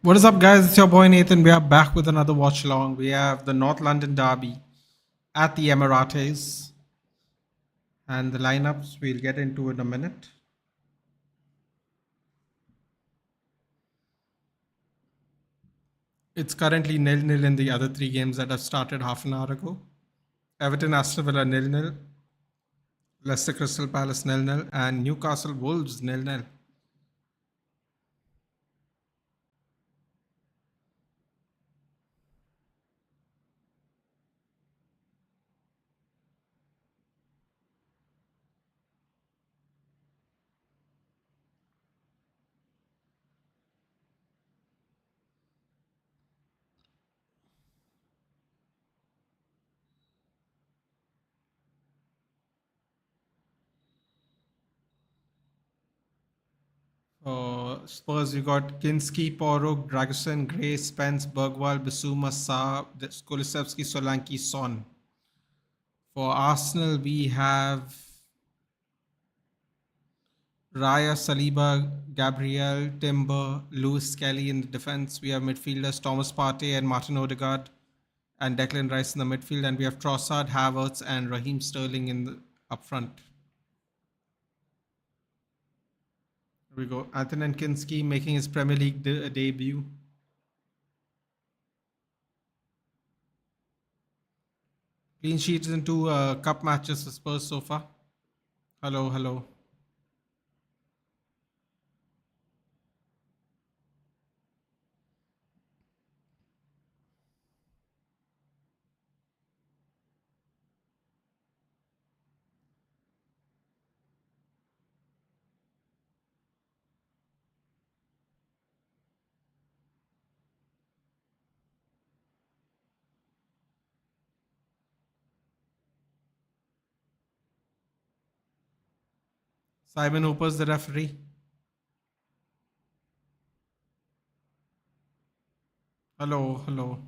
What is up, guys? It's your boy Nathan. We are back with another watch along. We have the North London Derby at the Emirates, and the lineups we'll get into in a minute. It's currently 0-0 in the other three games that have started half an hour ago. Everton Aston Villa 0-0, Leicester Crystal Palace 0-0, and Newcastle Wolves 0-0. For Spurs, you got Kinski, Porro, Dragusin, Gray, Spence, Bergwall, Bissouma, Sa, Kulusevski, Solanke, Son. For Arsenal, we have Raya, Saliba, Gabriel, Timber, Lewis Kelly in the defense. We have midfielders Thomas Partey and Martin Odegaard, and Declan Rice in the midfield. And we have Trossard, Havertz, and Raheem Sterling in the up front. Here we go. Anthony Kinski making his Premier League debut. Clean sheets in two cup matches for Spurs so far. Hello, hello. Simon Hooper's the referee. Hello, hello.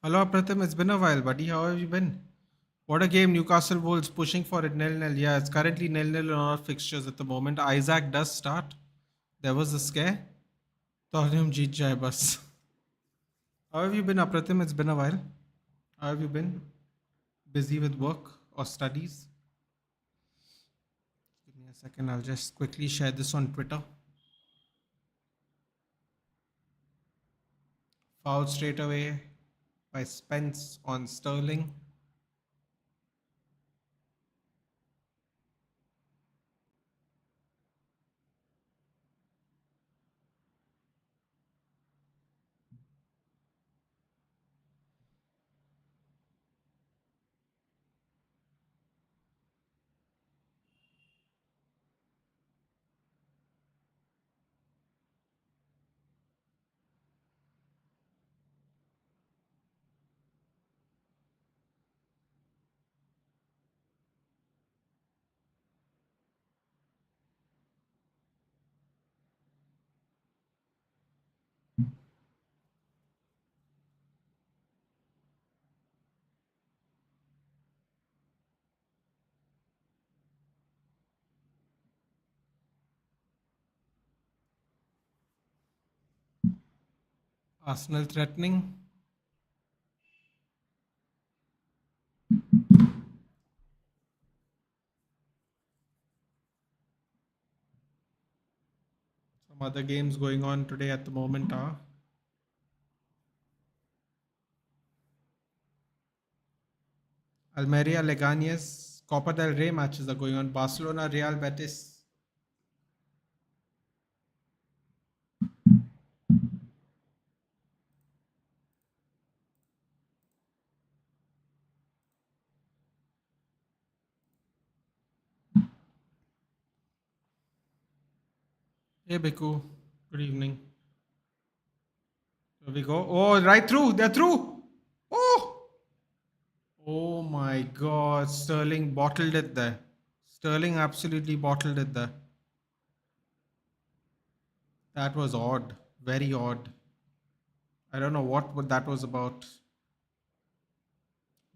Hello, Pratham. It's been a while, buddy. How have you been? What a game. Newcastle Wolves pushing for it 0-0. Yeah, it's currently 0-0 in our fixtures at the moment. Isaac does start. There was a scare. Totenham jeet jai bas. How have you been, Apratim? It's been a while. How have you been? Busy with work or studies? Give me a second. I'll just quickly share this on Twitter. Foul straight away by Spence on Sterling. Arsenal threatening. Some other games going on today at the moment are Almeria, Leganes, Copa del Rey matches are going on. Barcelona, Real Betis. Hey, Biku. Good evening. Here we go. Oh, right through. They're through. Oh! Oh my God. Sterling bottled it there. Sterling absolutely bottled it there. That was odd. Very odd. I don't know what that was about.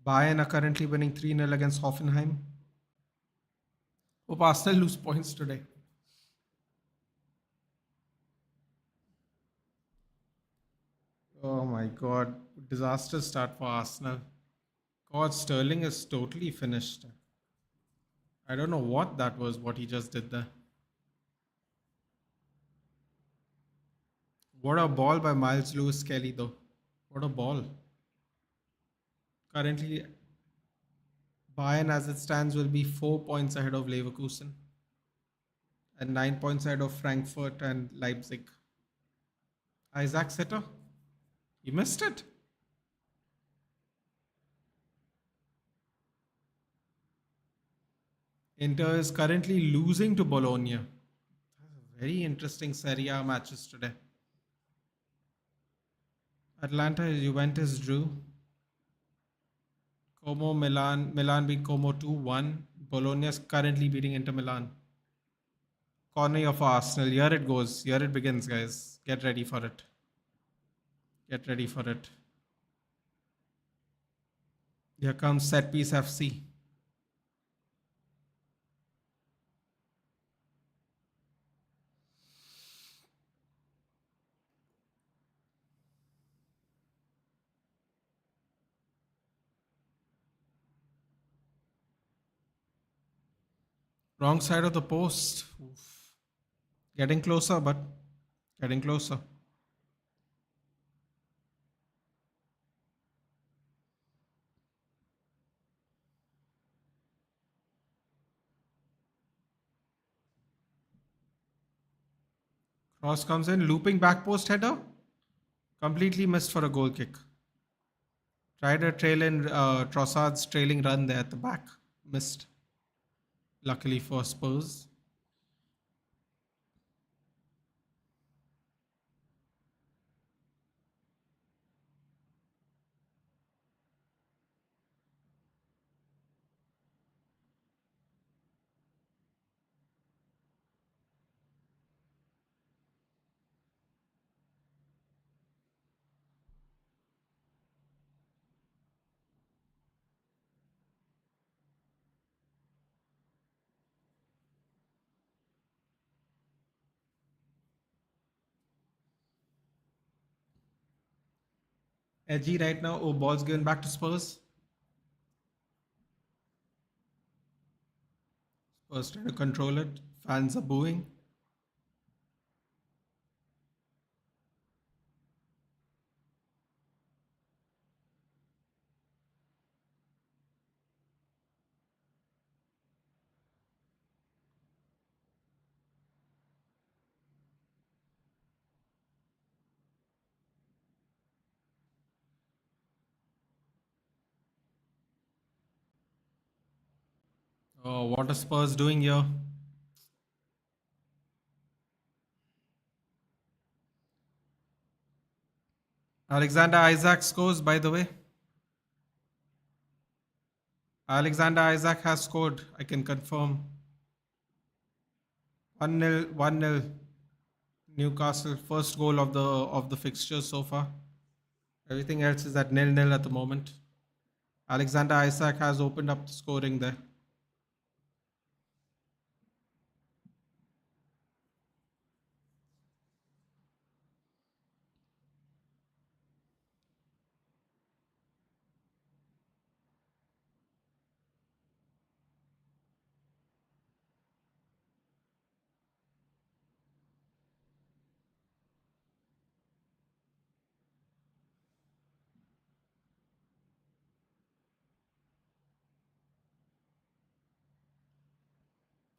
Bayern are currently winning 3-0 against Hoffenheim. Hope Arsenal lose points today. Oh my god. Disaster start for Arsenal. God, Sterling is totally finished. I don't know what that was, what he just did there. What a ball by Miles Lewis Kelly, though. What a ball. Currently, Bayern, as it stands, will be 4 points ahead of Leverkusen and 9 points ahead of Frankfurt and Leipzig. Isaac Setter, you missed it. Inter is currently losing to Bologna. Very interesting Serie A matches today. Atlanta Juventus drew. Como Milan beat Como 2-1. Bologna is currently beating Inter Milan. Corner of Arsenal. Here it goes. Here it begins, guys. Get ready for it. Get ready for it. Here comes set piece FC. Wrong side of the post. Oof. Getting closer, but getting closer. Cross comes in, looping back post header. Completely missed for a goal kick. Tried a trail in Trossard's trailing run there at the back. Missed. Luckily for Spurs. Edgy right now. Oh, ball's given back to Spurs. Spurs trying to control it. Fans are booing. Oh, what are Spurs doing here? Alexander Isaac scores, by the way. Alexander Isaac has scored. I can confirm. 1-0, 1-0. Newcastle, first goal of the fixture so far. Everything else is at 0-0 at the moment. Alexander Isaac has opened up the scoring there.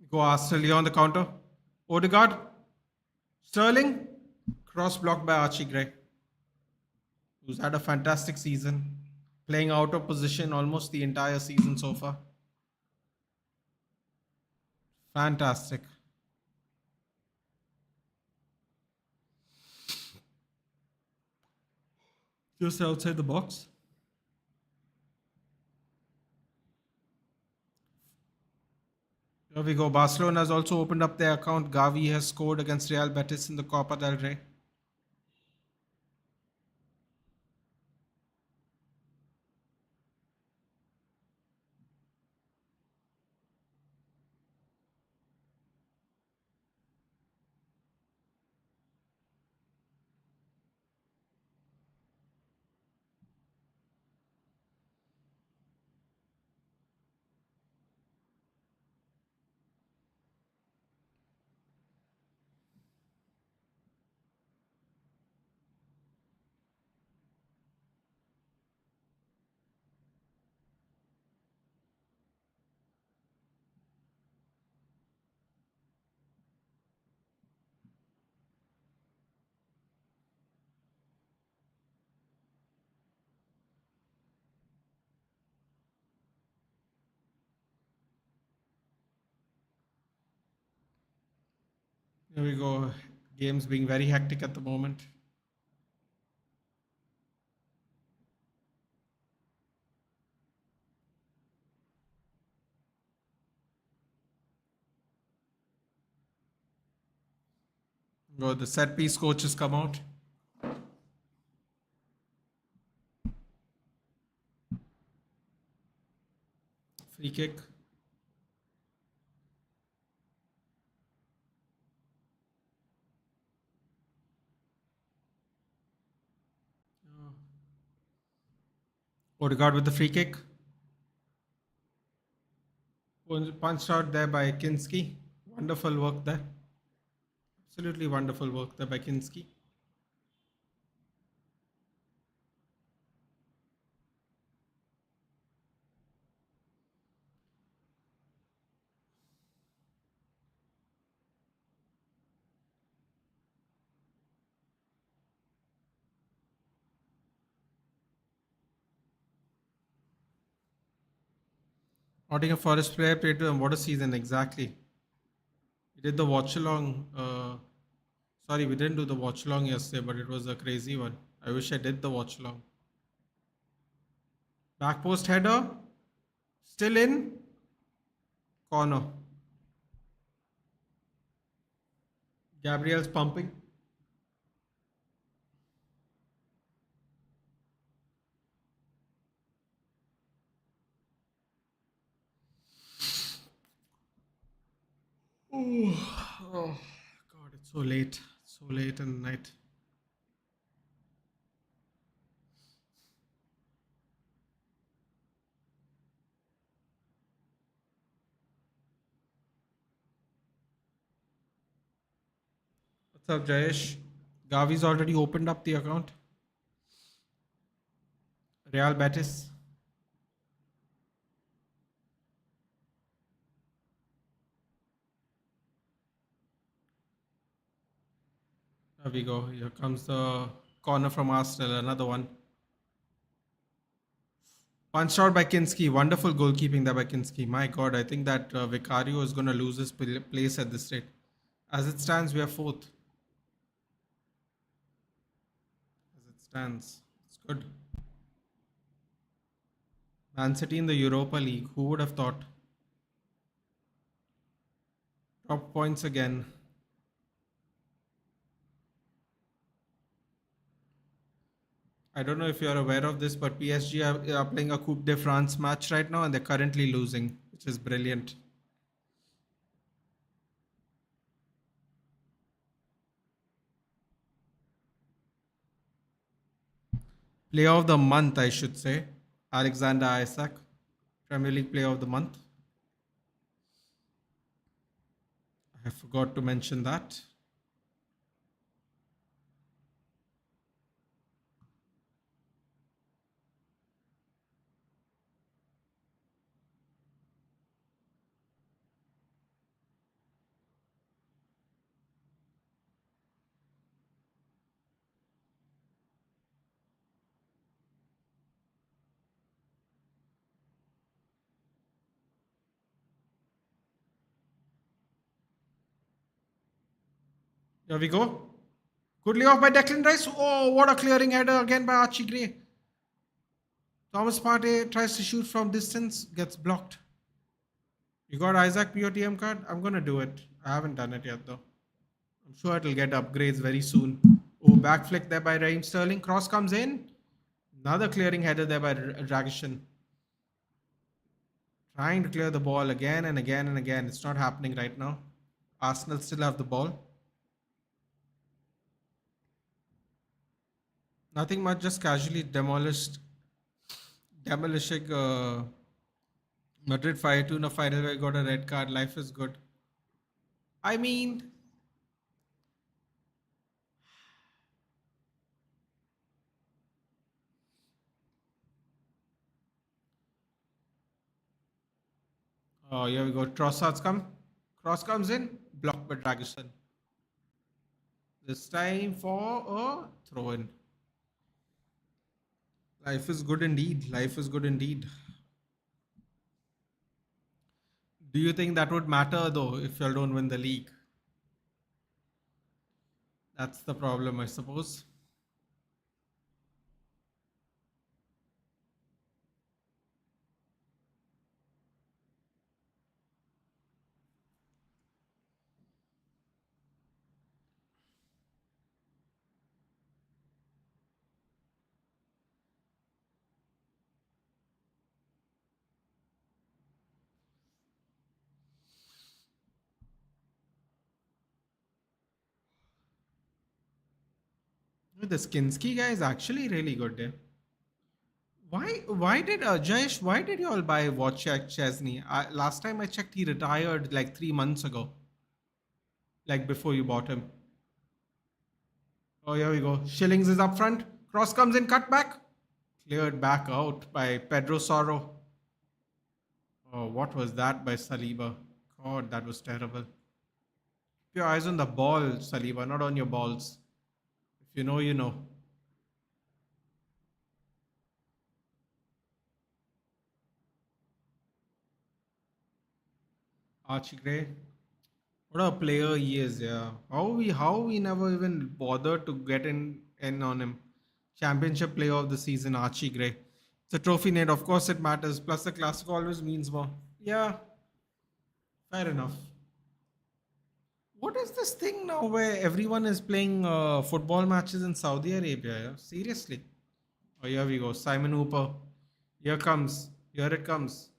Go Arsenal on the counter. Odegaard, Sterling, cross blocked by Archie Gray, who's had a fantastic season, playing out of position almost the entire season so far. Fantastic. Just outside the box. Here we go. Barcelona has also opened up their account. Gavi has scored against Real Betis in the Copa del Rey. Here we go. Games being very hectic at the moment. Go. The set piece coaches come out. Free kick. Odegaard with the free kick. Punched out there by Kinski. Wonderful work there. Absolutely wonderful work there by Kinski. Nottingham Forest player played to them. What a season, exactly. We did the watch-along. Sorry, we didn't do the watch-along yesterday, but it was a crazy one. I wish I did the watch-along. Back post header. Still in. Corner. Gabriel's pumping. Oh, God, it's so late. So late in the night. What's up, Jayesh? Gavi's already opened up the account. Real Betis. There we go. Here comes the corner from Arsenal. Another one. Punched out by Kinski. Wonderful goalkeeping there by Kinski. My God, I think that Vicario is going to lose his place at this rate. As it stands, we are fourth. As it stands, it's good. Man City in the Europa League. Who would have thought? Top points again. I don't know if you're aware of this, but PSG are playing a Coupe de France match right now and they're currently losing, which is brilliant. Player of the month, I should say. Alexander Isak, Premier League Player of the Month. I forgot to mention that. Here we go. Good lay off by Declan Rice. Oh, what a clearing header again by Archie Gray. Thomas Partey tries to shoot from distance, gets blocked. You got Isaac POTM card? I'm gonna do it. I haven't done it yet though. I'm sure it'll get upgrades very soon. Oh, back flick there by Raheem Sterling. Cross comes in. Another clearing header there by Dragishin. Trying to clear the ball again and again and again. It's not happening right now. Arsenal still have the ball. Nothing much, just casually demolishing Madrid 5-2 in a final where I got a red card. Life is good. I mean, oh, here we go. Trossard's come. Cross comes in. Blocked by Dragusin. This time for a throw in. Life is good indeed. Life is good indeed. Do you think that would matter though if you don't win the league? That's the problem, I suppose. The Skinsky guy is actually really good. Eh? Why did Jayesh? Why did you all buy Wojciech Chesney? Last time I checked, he retired like 3 months ago. Like before you bought him. Oh, here we go. Shillings is up front. Cross comes in, cut back. Cleared back out by Pedro Sorro. Oh, what was that by Saliba? God, that was terrible. Keep your eyes on the ball, Saliba, not on your balls. If you know, you know. Archie Gray. What a player he is, yeah. How we never even bothered to get in on him. Championship player of the season, Archie Gray. It's a trophy net, of course it matters. Plus the classic always means more. Yeah, fair enough. What is this thing now where everyone is playing football matches in Saudi Arabia? Yeah? Seriously. Oh, here we go. Simon Hooper. Here comes. Here it comes.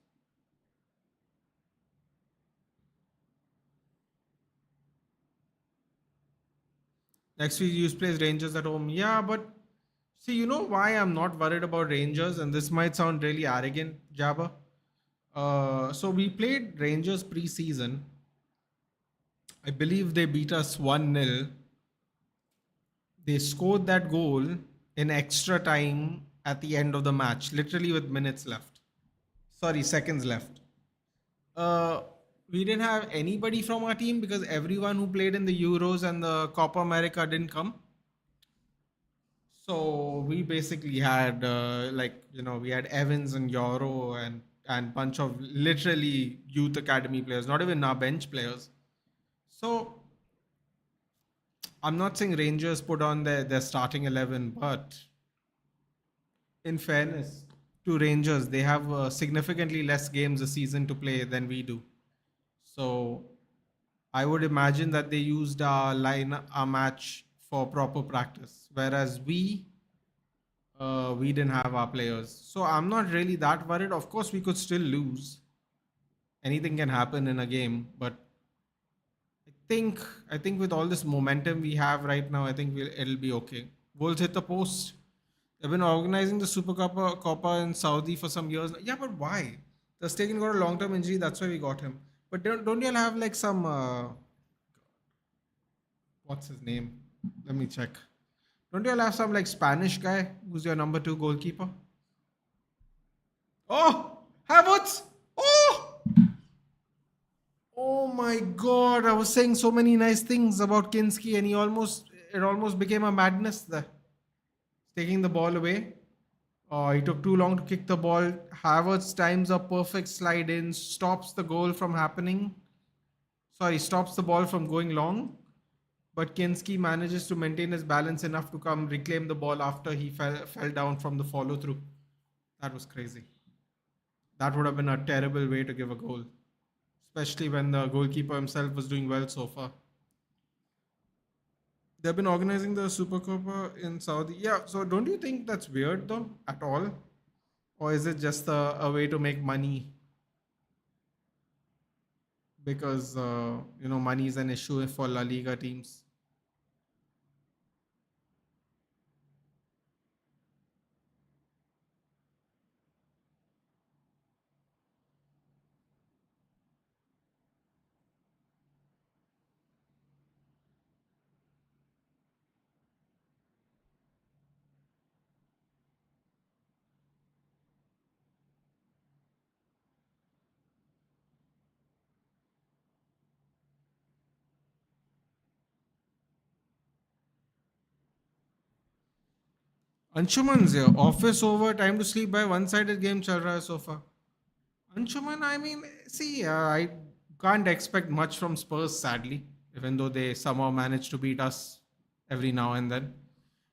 Next week, you plays Rangers at home. Yeah, but see, you know why I'm not worried about Rangers, and this might sound really arrogant, Jabba. So we played Rangers pre-season. I believe they beat us 1-0. They scored that goal in extra time at the end of the match, literally with minutes left. Sorry, seconds left. Uh, we didn't have anybody from our team because everyone who played in the Euros and the Copa America didn't come. So we basically had we had Evans and Euro and bunch of literally youth academy players, not even our bench players. So I'm not saying Rangers put on their starting 11, but in fairness to Rangers, they have significantly less games a season to play than we do. So I would imagine that they used our match for proper practice, whereas we didn't have our players. So I'm not really that worried. Of course, we could still lose. Anything can happen in a game, but think I think with all this momentum we have right now, I think it'll be okay. Wolves hit the post. They've been organizing the Super Copa in Saudi for some years. Yeah, but why? The Stegen got a long-term injury. That's why we got him. But don't you all have like some what's his name? Let me check. Don't you all have some like Spanish guy who's your number two goalkeeper? Oh, Havertz! Oh, oh my God! I was saying so many nice things about Kinski, and it almost became a madness there. Taking the ball away. He took too long to kick the ball. Havertz times a perfect slide in, stops the goal from happening. Sorry, stops the ball from going long. But Kinski manages to maintain his balance enough to come reclaim the ball after he fell down from the follow through. That was crazy. That would have been a terrible way to give a goal. especially when the goalkeeper himself was doing well so far. They've been organizing the Super Copa in Saudi. Yeah, so don't you think that's weird though at all? Or is it just a way to make money because money is an issue for La Liga teams? Anshuman's here. Office over, time to sleep by one-sided game chal raha hai so far. Anshuman, I mean, see, I can't expect much from Spurs, sadly, even though they somehow manage to beat us every now and then.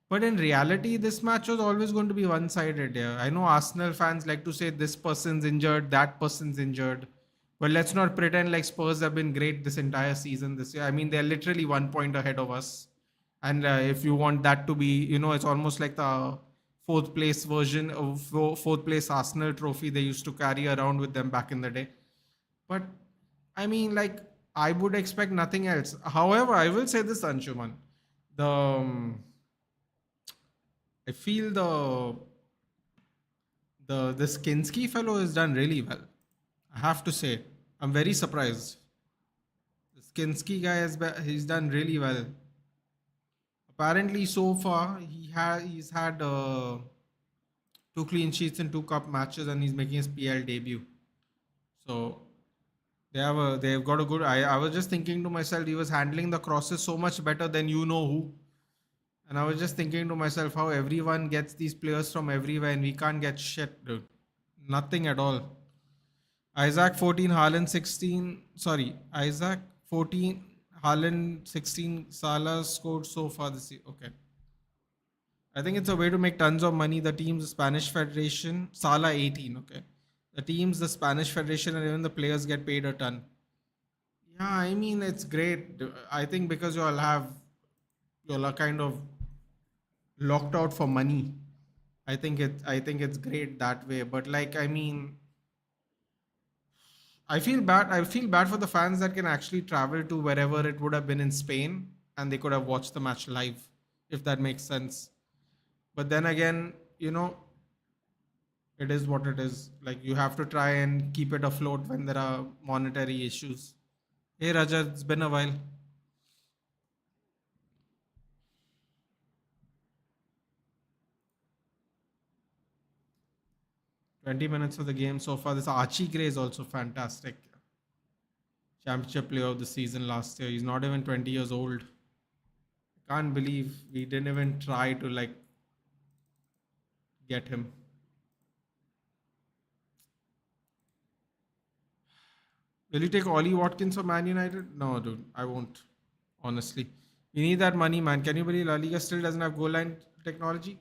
But in reality, this match was always going to be one sided. Yeah. I know Arsenal fans like to say this person's injured, that person's injured. But let's not pretend like Spurs have been great this entire season this year. I mean, they're literally 1 point ahead of us. And if you want that to be, it's almost like the fourth place version of fourth place Arsenal trophy they used to carry around with them back in the day. But I mean, like, I would expect nothing else. However, I will say this, Anshuman. The I feel the Skinsky fellow has done really well. I have to say, I'm very surprised. The Skinsky guy he's done really well. Apparently, so far he's had 2 clean sheets in 2 cup matches, and he's making his PL debut. So they've got a good. I was just thinking to myself, he was handling the crosses so much better than you know who. And I was just thinking to myself how everyone gets these players from everywhere, and we can't get shit, dude. Nothing at all. Isaac 14, Haaland 16. Sorry, Isaac 14, Haaland 16. Salah scored so far this year. Okay. I think it's a way to make tons of money. The teams, the Spanish Federation, Salah 18. Okay. The teams, the Spanish Federation, and even the players get paid a ton. Yeah, I mean, it's great. I think because you all are kind of locked out for money. I think it's great that way. But like, I mean, I feel bad. I feel bad for the fans that can actually travel to wherever it would have been in Spain and they could have watched the match live, if that makes sense. But then again, it is what it is. Like, you have to try and keep it afloat when there are monetary issues. Hey Rajat, it's been a while. 20 minutes of the game so far. This Archie Gray is also fantastic. Championship player of the season last year. He's not even 20 years old. Can't believe we didn't even try to like get him. Will you take Ollie Watkins for Man United? No, dude, I won't. Honestly, we need that money, man. Can you believe La Liga still doesn't have goal line technology?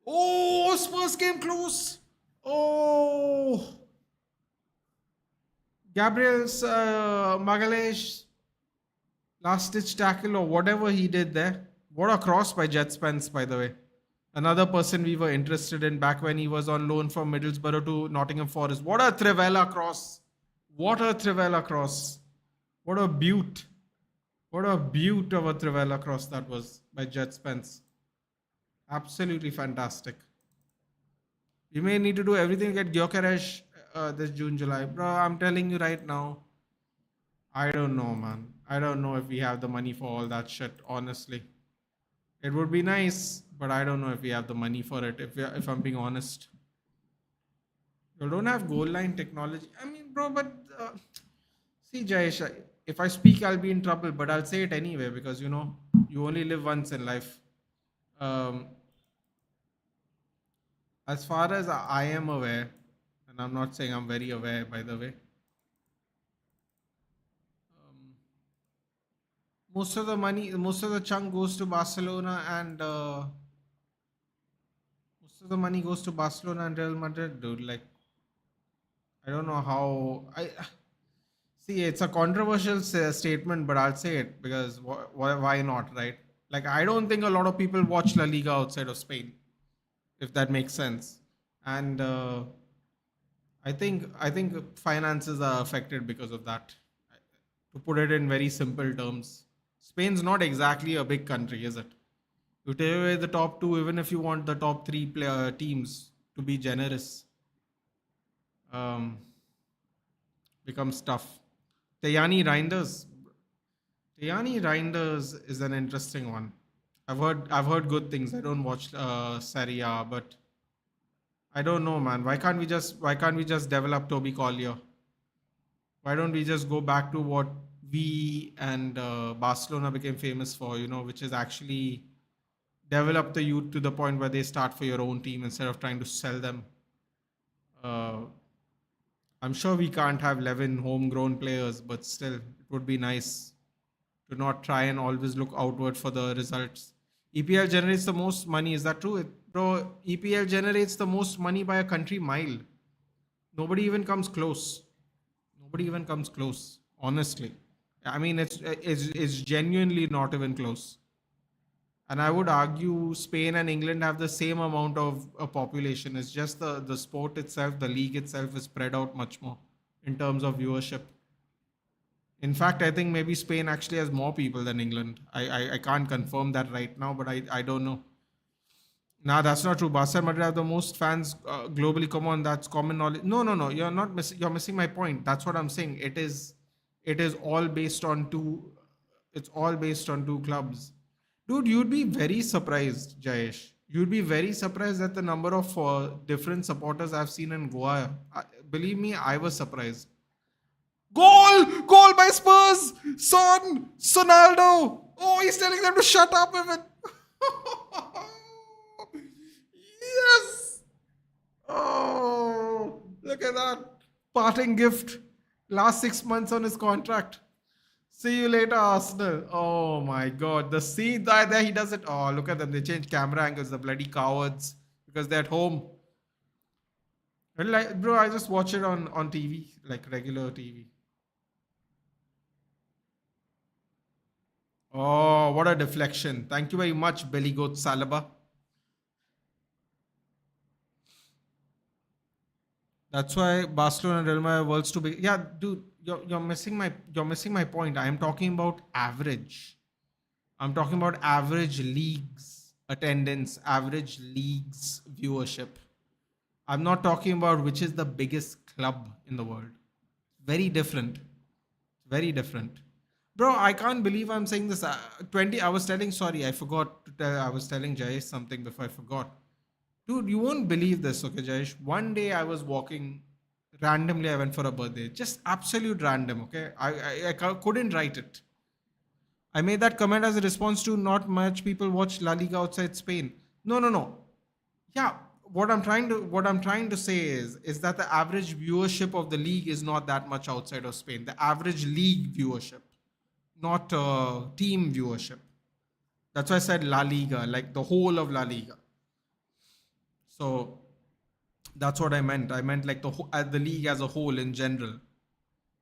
Oh, Spurs came close. Oh, Gabriel's Magalhaes last ditch tackle or whatever he did there. What a cross by Jet Spence, by the way. Another person we were interested in back when he was on loan from Middlesbrough to Nottingham Forest. What a Trivela cross. What a Trivela cross. What a beaut. What a beaut of a Trivela cross that was by Jet Spence. Absolutely fantastic. We may need to do everything to get Gyökeres this June, July. Bro, I'm telling you right now, I don't know, man. I don't know if we have the money for all that shit, honestly. It would be nice, but I don't know if we have the money for it, if I'm being honest. You don't have goal line technology. I mean, bro, but see, Jayesh, if I speak, I'll be in trouble, but I'll say it anyway because, you only live once in life. Um, as far as I am aware, and I'm not saying I'm very aware, by the way, um, most of the chunk goes to Barcelona and most of the money goes to Barcelona and Real Madrid, dude. Like, I don't know how. I See, it's a controversial statement, but I'll say it because why not, right? Like, I don't think a lot of people watch La Liga outside of Spain, if that makes sense. And I think finances are affected because of that. To put it in very simple terms, Spain's not exactly a big country, is it? You take away the top two, even if you want the top three player teams to be generous, um, becomes tough. Tayani Reinders. Tayani Reinders is an interesting one. I've heard good things. I don't watch Serie A, but I don't know, man. Why can't we just develop Toby Collier? Why don't we just go back to what we and Barcelona became famous for? Which is actually develop the youth to the point where they start for your own team instead of trying to sell them. Uh, I'm sure we can't have 11 homegrown players, but still, it would be nice to not try and always look outward for the results. EPL generates the most money. Is that true? Bro, EPL generates the most money by a country mile. Nobody even comes close. Nobody even comes close, honestly. I mean, it's genuinely not even close. And I would argue Spain and England have the same amount of population. It's just the sport itself, the league itself is spread out much more in terms of viewership. In fact, I think maybe Spain actually has more people than England. I can't confirm that right now, but I don't know. Nah, that's not true. Barca and Madrid have the most fans globally. Come on, that's common knowledge. No, no, no. You're not missing. You're missing my point. That's what I'm saying. It is all based on two. It's all based on two clubs. Dude, you'd be very surprised, Jayesh. You'd be very surprised at the number of different supporters I've seen in Goa. Believe me, I was surprised. Goal! Goal by Spurs! Sonaldo! Oh, he's telling them to shut up, Evan. Yes! Oh, look at that. Parting gift. Last 6 months on his contract. See you later, Arsenal. Oh my god. The scene there he does it. Oh, look at them. They change camera angles, the bloody cowards. Because they're at home. And like, bro, I just watch it on TV, like regular TV. Oh, what a deflection. Thank you very much, Belly Goat Salaba. That's why Barcelona and Real Madrid are worlds too big. Yeah, dude, you're missing my point. I am talking about average. I'm talking about average leagues attendance, average leagues viewership. I'm not talking about which is the biggest club in the world. Very different. Very different. Bro, I can't believe I'm saying this. 20, I was telling, sorry, I forgot to tell, I was telling Jayesh something before I forgot. Dude, you won't believe this, okay, Jayesh? One day I was walking, randomly I went for a birthday. Just absolute random, okay? I couldn't write it. I made that comment as a response to not much people watch La Liga outside Spain. No, no, no. Yeah, what I'm trying to say is that the average viewership of the league is not that much outside of Spain. The average league viewership, not team viewership. That's why I said La Liga, like the whole of La Liga. So that's what I meant. I meant like the league as a whole in general.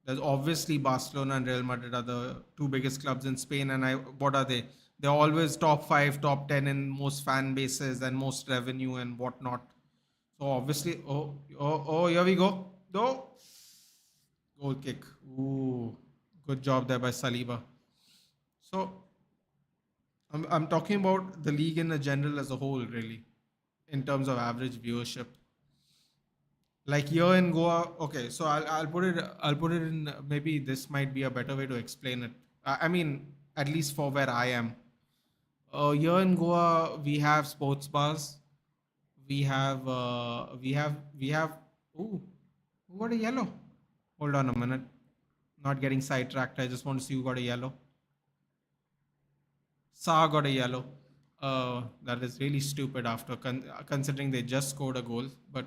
There's obviously Barcelona and Real Madrid are the two biggest clubs in Spain, and what are they? They're always top five, top 10 in most fan bases and most revenue and whatnot. So obviously, oh, here we go. No, goal kick. Ooh, good job there by Saliba. So I'm talking about the league in a general as a whole, really, in terms of average viewership. Like here in Goa, okay. So I'll put it in. Maybe this might be a better way to explain it. I mean, at least for where I am. Here in Goa, we have sports bars. We have. Ooh, who got a yellow? Hold on a minute. Not getting sidetracked. I just want to see who got a yellow. Sa got a yellow. That is really stupid after considering they just scored a goal. But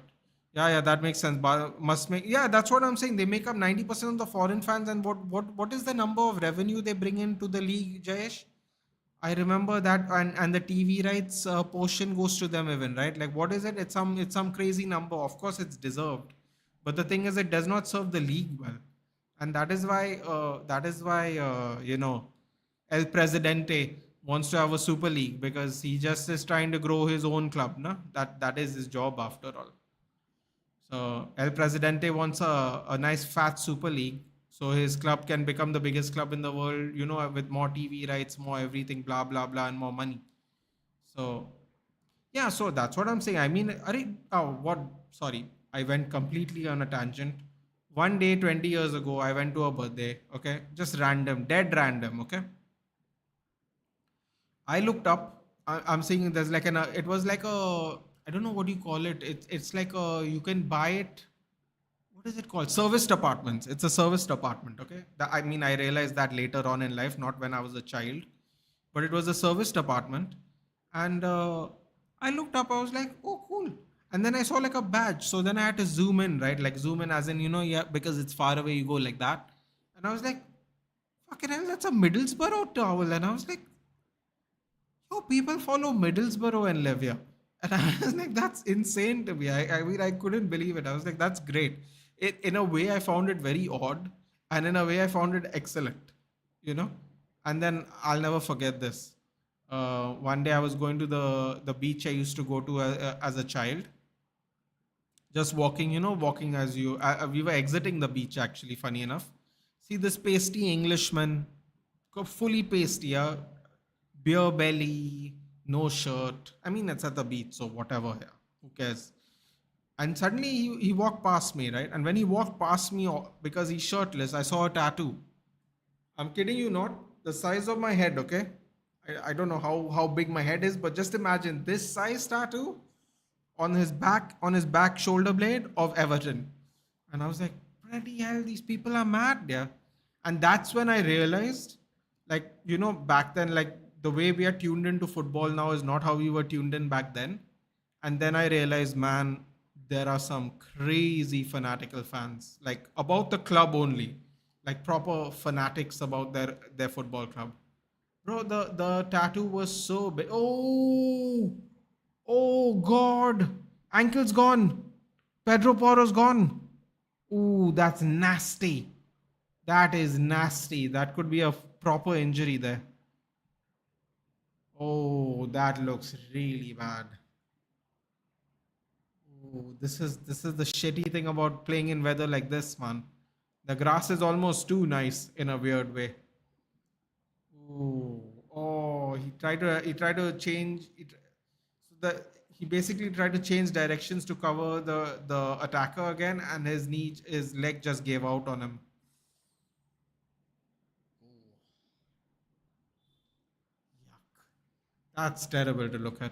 yeah, that makes sense. Must make, yeah, that's what I'm saying. They make up 90% of the foreign fans, and what is the number of revenue they bring into the league, Jayesh? I remember that, and the TV rights portion goes to them even, right? Like, what is it? It's some crazy number. Of course, it's deserved, but the thing is, it does not serve the league well. and that is why El Presidente wants to have a super league, because he just is trying to grow his own club, no? That is his job after all. So El Presidente wants a nice fat super league, so his club can become the biggest club in the world, with more TV rights, more everything, blah blah blah, and more money. So yeah, so that's what I'm saying. I mean, what? Sorry, I went completely on a tangent. One day, 20 years ago, I went to a birthday. Okay, just random, dead random. Okay, I looked up. I'm seeing there's like it was like a, I don't know what you call it. It's like a, you can buy it. What is it called? Serviced apartments. It's a serviced apartment. Okay, I mean, I realized that later on in life, not when I was a child, but it was a serviced apartment. And I looked up. I was like, oh, cool. And then I saw like a badge. So then I had to zoom in, right? Like zoom in, as in, yeah, because it's far away. You go like that. And I was like, fucking hell, that's a Middlesbrough towel. And I was like, oh, people follow Middlesbrough and live here. And I was like, that's insane to me. I mean, I couldn't believe it. I was like, that's great. In a way, I found it very odd. And in a way, I found it excellent, you know? And then I'll never forget this. One day I was going to the beach I used to go to as a child. Just walking, walking as we were exiting the beach actually, funny enough. See this pasty Englishman, fully pasty, yeah, beer belly, no shirt. I mean, it's at the beach, so whatever, yeah, who cares? And suddenly he walked past me, right? And when he walked past me, because he's shirtless, I saw a tattoo. I'm kidding you not, the size of my head, okay? I don't know how big my head is, but just imagine this size tattoo on his back shoulder blade of Everton. And I was like, bloody hell, these people are mad, yeah. And that's when I realized, like, back then, like the way we are tuned into football now is not how we were tuned in back then. And then I realized, man, there are some crazy fanatical fans, like about the club only, like proper fanatics about their football club. Bro, the tattoo was so big. Oh, oh God, ankle's gone. Pedro Porro's gone. Ooh, that's nasty. That is nasty. That could be a proper injury there. Oh, that looks really bad. Oh, this is the shitty thing about playing in weather like this, man. The grass is almost too nice in a weird way. Oh, oh, he tried to change it. So he basically tried to change directions to cover the attacker again, and his leg just gave out on him. Yuck. That's terrible to look at.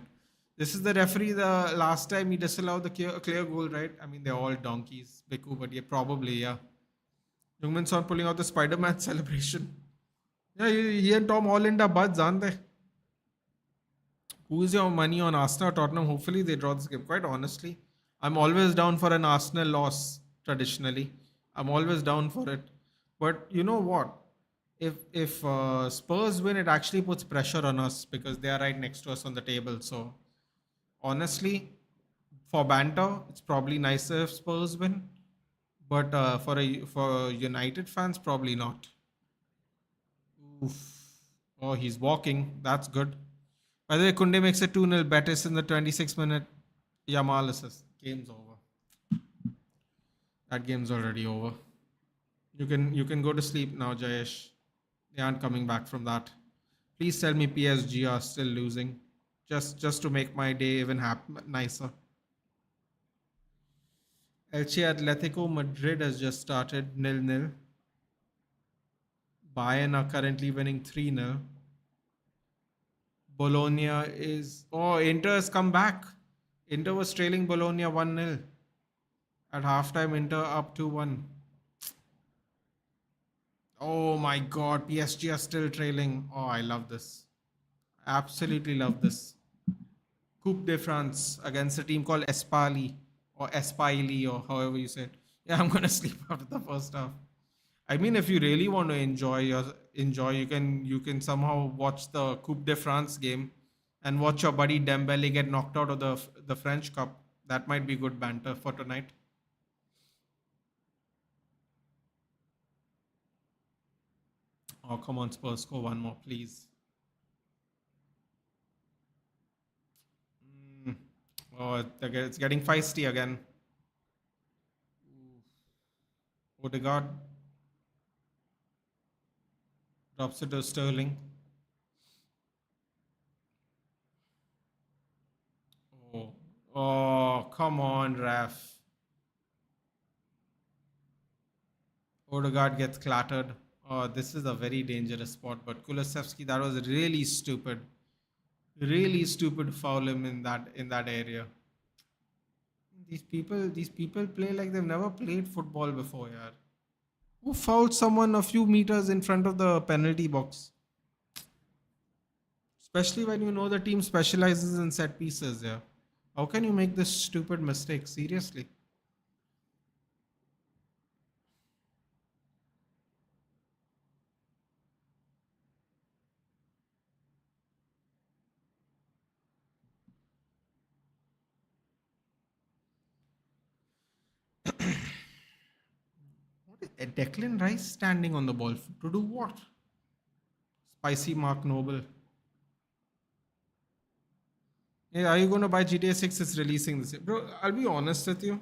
This is the referee. The last time he disallowed the clear goal, right? I mean, they're all donkeys, Biku, but yeah, probably yeah. Jungmin Son pulling out the Spider-Man celebration. Yeah, he and Tom Holland are buds, aren't they? Who is your money on Arsenal or Tottenham? Hopefully they draw this game. Quite honestly, I'm always down for an Arsenal loss traditionally. I'm always down for it. But you know what? If Spurs win, it actually puts pressure on us because they are right next to us on the table. So honestly, for banter, it's probably nicer if Spurs win. But for United fans, probably not. Oof. Oh, he's walking. That's good. By the way, Kunde makes it 2-0 Betis in the 26th minute. Yamal assist. Game's over. That game's already over. You can go to sleep now, Jayesh. They aren't coming back from that. Please tell me PSG are still losing. Just to make my day even nicer. Elche Atletico Madrid has just started 0-0. Bayern are currently winning 3-0. Bologna is. Oh, Inter has come back. Inter was trailing Bologna 1-0. At halftime, Inter up 2-1. Oh my god, PSG are still trailing. Oh, I love this. Absolutely love this. Coupe de France against a team called Espali or Espili or however you say it. Yeah, I'm gonna sleep after the first half. I mean, if you really want to enjoy, you can somehow watch the Coupe de France game and watch your buddy Dembele get knocked out of the French Cup. That might be good banter for tonight. Oh, come on, Spurs, score one more, please. Mm. Oh, it's getting feisty again. Odegaard drops it to Sterling. Oh, oh, come on, ref. Odegaard gets clattered. Oh, this is a very dangerous spot. But Kulusevski, that was really stupid. Really stupid to foul him in that area. These people play like they've never played football before, yeah. Who fouled someone a few meters in front of the penalty box? Especially when you know the team specializes in set pieces, yeah. How can you make this stupid mistake? Seriously. What is Declan Rice standing on the ball to do what? Spicy Mark Noble. Hey, are you going to buy GTA 6? It's releasing this year. Bro, I'll be honest with you.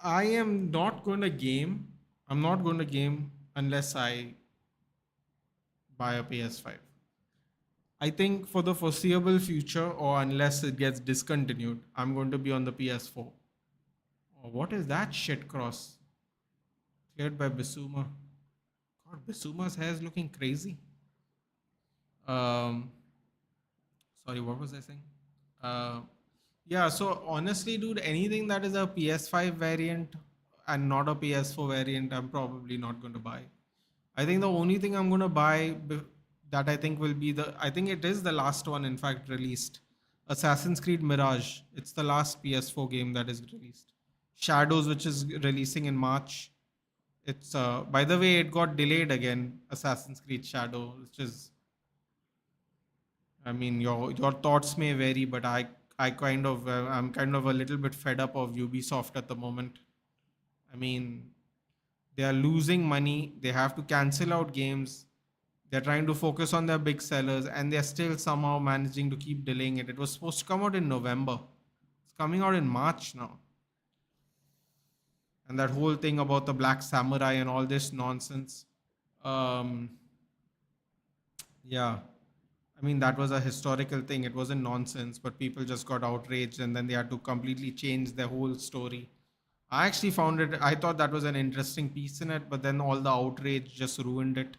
I am not going to game. I'm not going to game unless I buy a PS5. I think for the foreseeable future, or unless it gets discontinued, I'm going to be on the PS4. Oh, what is that shit cross? Cleared by Bisuma. God, Bisuma's hair is looking crazy. Um, Sorry, what was I saying? Uh, yeah, so honestly, dude, anything that is a PS5 variant and not a PS4 variant, I'm probably not going to buy. I think the only thing I'm going to buy that I think will be I think it is the last one, in fact, released. Assassin's Creed Mirage. It's the last PS4 game that is released. Shadows, which is releasing in March. By the way, it got delayed again. Assassin's Creed Shadow, which is, I mean, your thoughts may vary, but I'm kind of a little bit fed up of Ubisoft at the moment. I mean, they are losing money. They have to cancel out games. They're trying to focus on their big sellers, and they're still somehow managing to keep delaying it. It was supposed to come out in November. It's coming out in March now. And that whole thing about the Black Samurai and all this nonsense. Um, yeah. I mean, that was a historical thing. It wasn't nonsense, but people just got outraged and then they had to completely change their whole story. I actually found it, I thought that was an interesting piece in it, but then all the outrage just ruined it.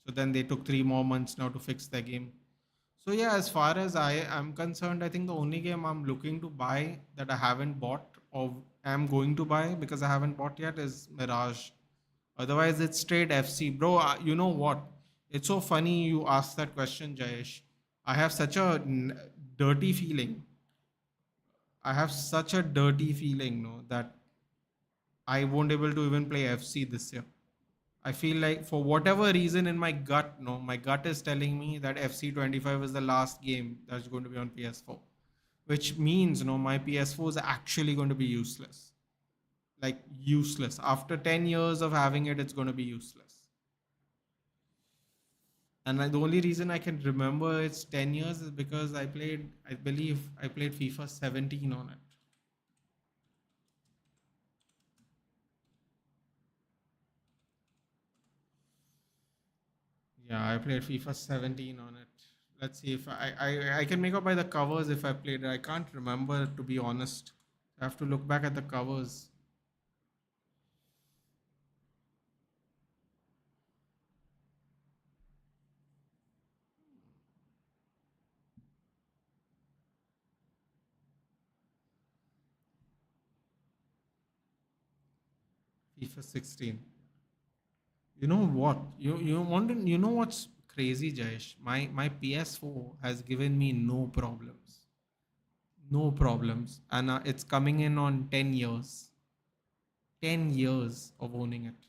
So then they took 3 more months now to fix their game. So yeah, as far as I am concerned, I think the only game I'm looking to buy that I haven't bought or am going to buy because I haven't bought yet is Mirage. Otherwise, it's straight FC. Bro, you know what? It's so funny you asked that question, Jayesh. I have such a dirty feeling. I have such a dirty feeling, no, that I won't able to even play FC this year. I feel like for whatever reason in my gut, no, my gut is telling me that FC 25 is the last game that's going to be on PS4, which means, no, my PS4 is actually going to be useless. Like useless. After 10 years of having it, it's going to be useless. And the only reason I can remember it's 10 years is because I believe I played FIFA 17 on it. Yeah, I played FIFA 17 on it. Let's see if I can make out by the covers if I played it. I can't remember, to be honest. I have to look back at the covers. FIFA 16. You know what? You know what's crazy, Jayesh? My PS4 has given me no problems. No problems. And it's coming in on 10 years. 10 years of owning it.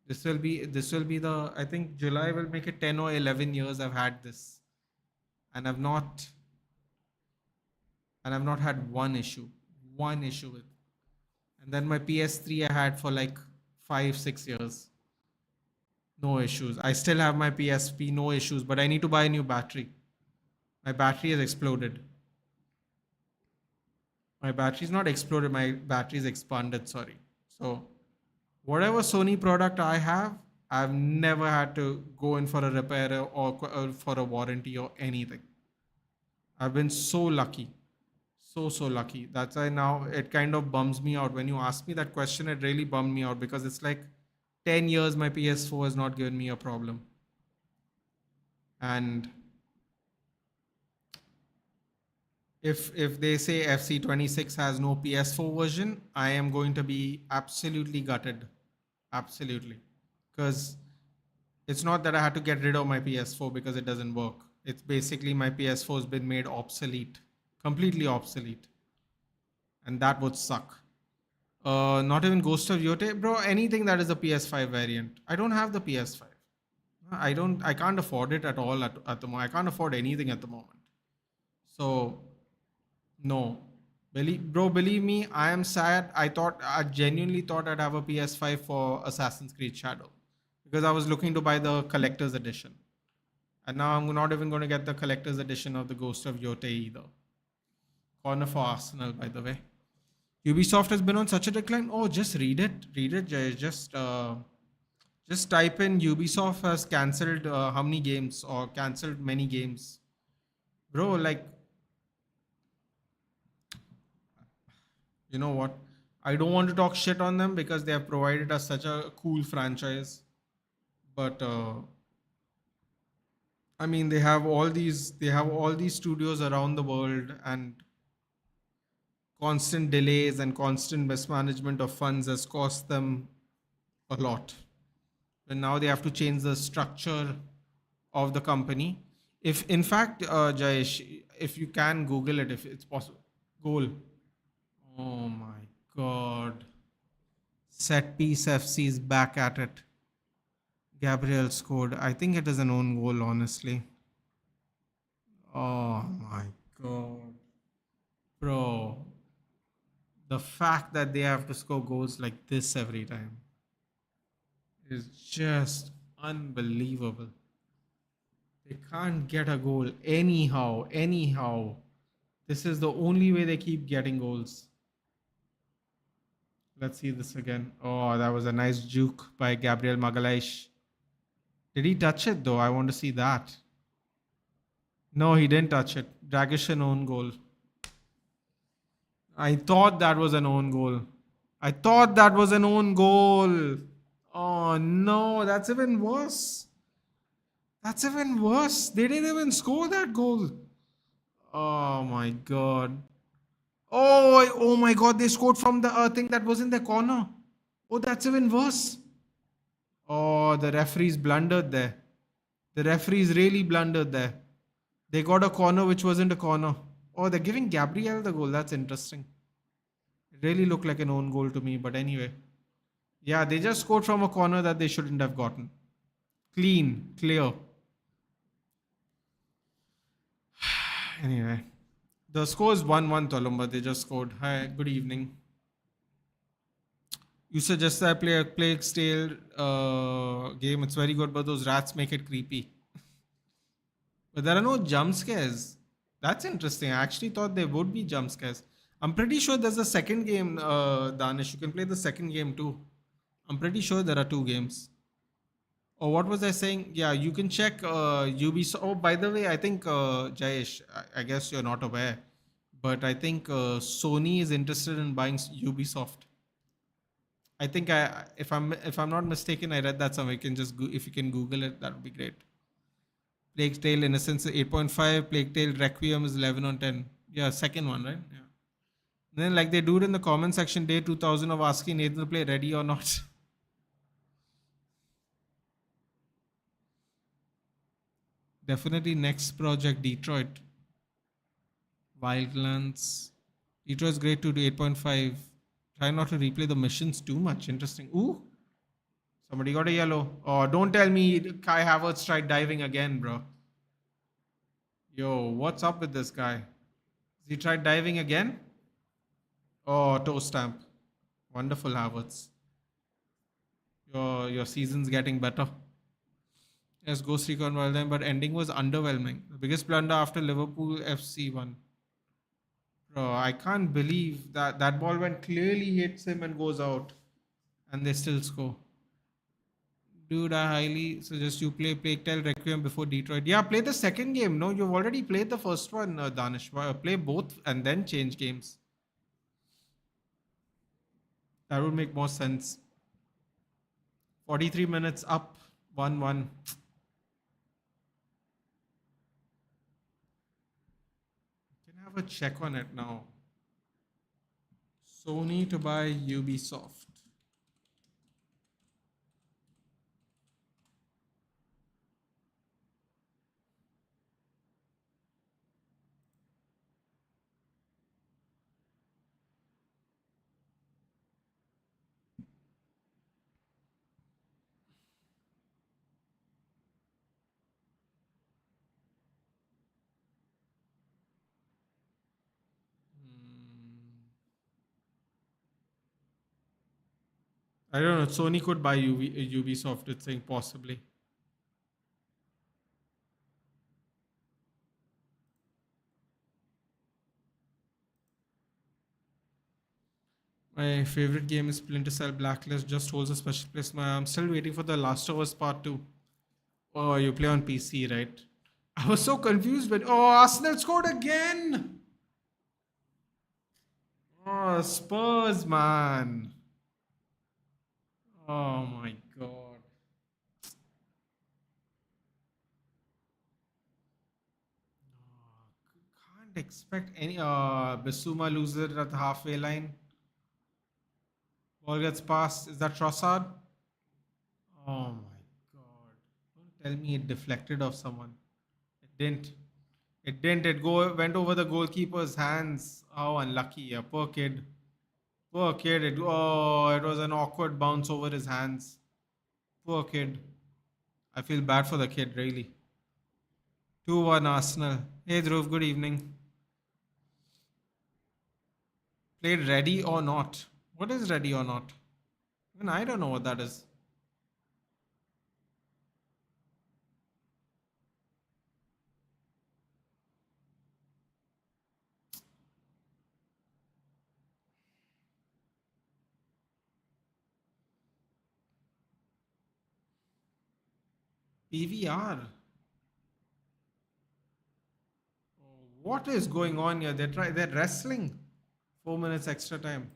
This will be the, I think July will make it 10 or 11 years I've had this. And I've not had one issue. One issue with. And then my PS3 I had for like 5, 6 years. No issues. I still have my PSP, no issues, but I need to buy a new battery. My battery has exploded. My battery's not exploded, my battery's expanded, sorry. So, whatever Sony product I have, I've never had to go in for a repair or for a warranty or anything. I've been so lucky. So lucky. That's why now it kind of bums me out. When you ask me that question, it really bummed me out because it's like 10 years my PS4 has not given me a problem. And if they say FC26 has no PS4 version, I am going to be absolutely gutted. Absolutely. Because it's not that I had to get rid of my PS4 because it doesn't work. It's basically my PS4 has been made obsolete, completely obsolete. And that would suck. Not even Ghost of Yote, bro. Anything that is a PS5 variant. I don't have the PS5. I don't. I can't afford it at all at the moment. I can't afford anything at the moment. So no, believe me, I am sad. I genuinely thought I'd have a PS5 for Assassin's Creed Shadow because I was looking to buy the collector's edition, and now I'm not even going to get the collector's edition of the Ghost of Yote either. Corner for Arsenal, by the way. Ubisoft has been on such a decline. Oh, just read it. Read it, Jay. Just type in Ubisoft has cancelled how many games or cancelled many games. Bro, like, you know what? I don't want to talk shit on them because they have provided us such a cool franchise. But I mean, they have all these studios around the world, and constant delays and constant mismanagement of funds has cost them a lot. And now they have to change the structure of the company. If in fact, Jayesh, if you can Google it, if it's possible, goal. Oh my God, set piece FC is back at it. Gabriel scored. I think it is an own goal, honestly. Oh my God, bro. The fact that they have to score goals like this every time is just unbelievable. They can't get a goal anyhow. This is the only way they keep getting goals. Let's see this again. Oh, that was a nice juke by Gabriel Magalhaes. Did he touch it though? I want to see that. No, he didn't touch it. Dragish own goal. I thought that was an own goal. I thought that was an own goal. Oh no, that's even worse. That's even worse. They didn't even score that goal. Oh my god. Oh my god, they scored from the thing that was in the corner. Oh, that's even worse. Oh, the referees blundered there. The referees really blundered there. They got a corner which wasn't a corner. Oh, they're giving Gabriel the goal. That's interesting. It really looked like an own goal to me, but anyway. Yeah, they just scored from a corner that they shouldn't have gotten. Clean, clear. Anyway, the score is 1-1, Tolumba. They just scored. Hi, good evening. You suggest I play a Plague Tale game. It's very good, but those rats make it creepy. But there are no jump scares. That's interesting. I actually thought there would be jump scares. I'm pretty sure there's a second game, Danish. You can play the second game too. I'm pretty sure there are two games. Oh, what was I saying? Yeah, you can check Ubisoft. Oh, by the way, I think Jayesh, I guess you're not aware, but I think Sony is interested in buying Ubisoft. I think if I'm not mistaken, I read that somewhere. You can just if you can Google it, that would be great. Plague Tale Innocence 8.5. Plague Tale Requiem is 11 on 10. Yeah, second one, right? Yeah. Then like they do it in the comment section, day 2000 of asking Nathan to play ready or not. Definitely next project Detroit. Wildlands. Detroit's great to do 8.5. Try not to replay the missions too much. Interesting. Ooh. Somebody got a yellow. Oh, don't tell me Kai Havertz tried diving again, bro. Yo, what's up with this guy? Has he tried diving again? Oh, toe stamp. Wonderful, Havertz. Your season's getting better. Yes, Ghost Recon Wildline, but ending was underwhelming. The biggest blunder after Liverpool FC won. Bro, I can't believe that that ball went clearly hits him and goes out, and they still score. Dude, I highly suggest you play Plague Tale Requiem before Detroit. Yeah, play the second game. No, you've already played the first one, Danish. Play both and then change games. That would make more sense. 43 minutes up, 1-1. Can I have a check on it now? Sony to buy Ubisoft. I don't know. Sony could buy Ubisoft, it's saying possibly. My favorite game is Splinter Cell Blacklist, just holds a special place. I'm still waiting for the Last of Us Part 2. Oh, you play on PC, right? I was so confused when. Oh, Arsenal scored again! Oh, Spurs, man. Oh my god. Can't expect any. Bissouma loses it at the halfway line. Ball gets passed. Is that Trossard? Oh my god. Don't tell me it deflected off someone. It didn't. It didn't. Went over the goalkeeper's hands. How unlucky. Yeah, poor kid. Poor kid. It was an awkward bounce over his hands. Poor kid. I feel bad for the kid, really. 2-1 Arsenal. Hey Dhruv, good evening. Played ready or not? What is ready or not? Even I don't know what that is. PVR. What is going on here? They're wrestling. 4 minutes extra time.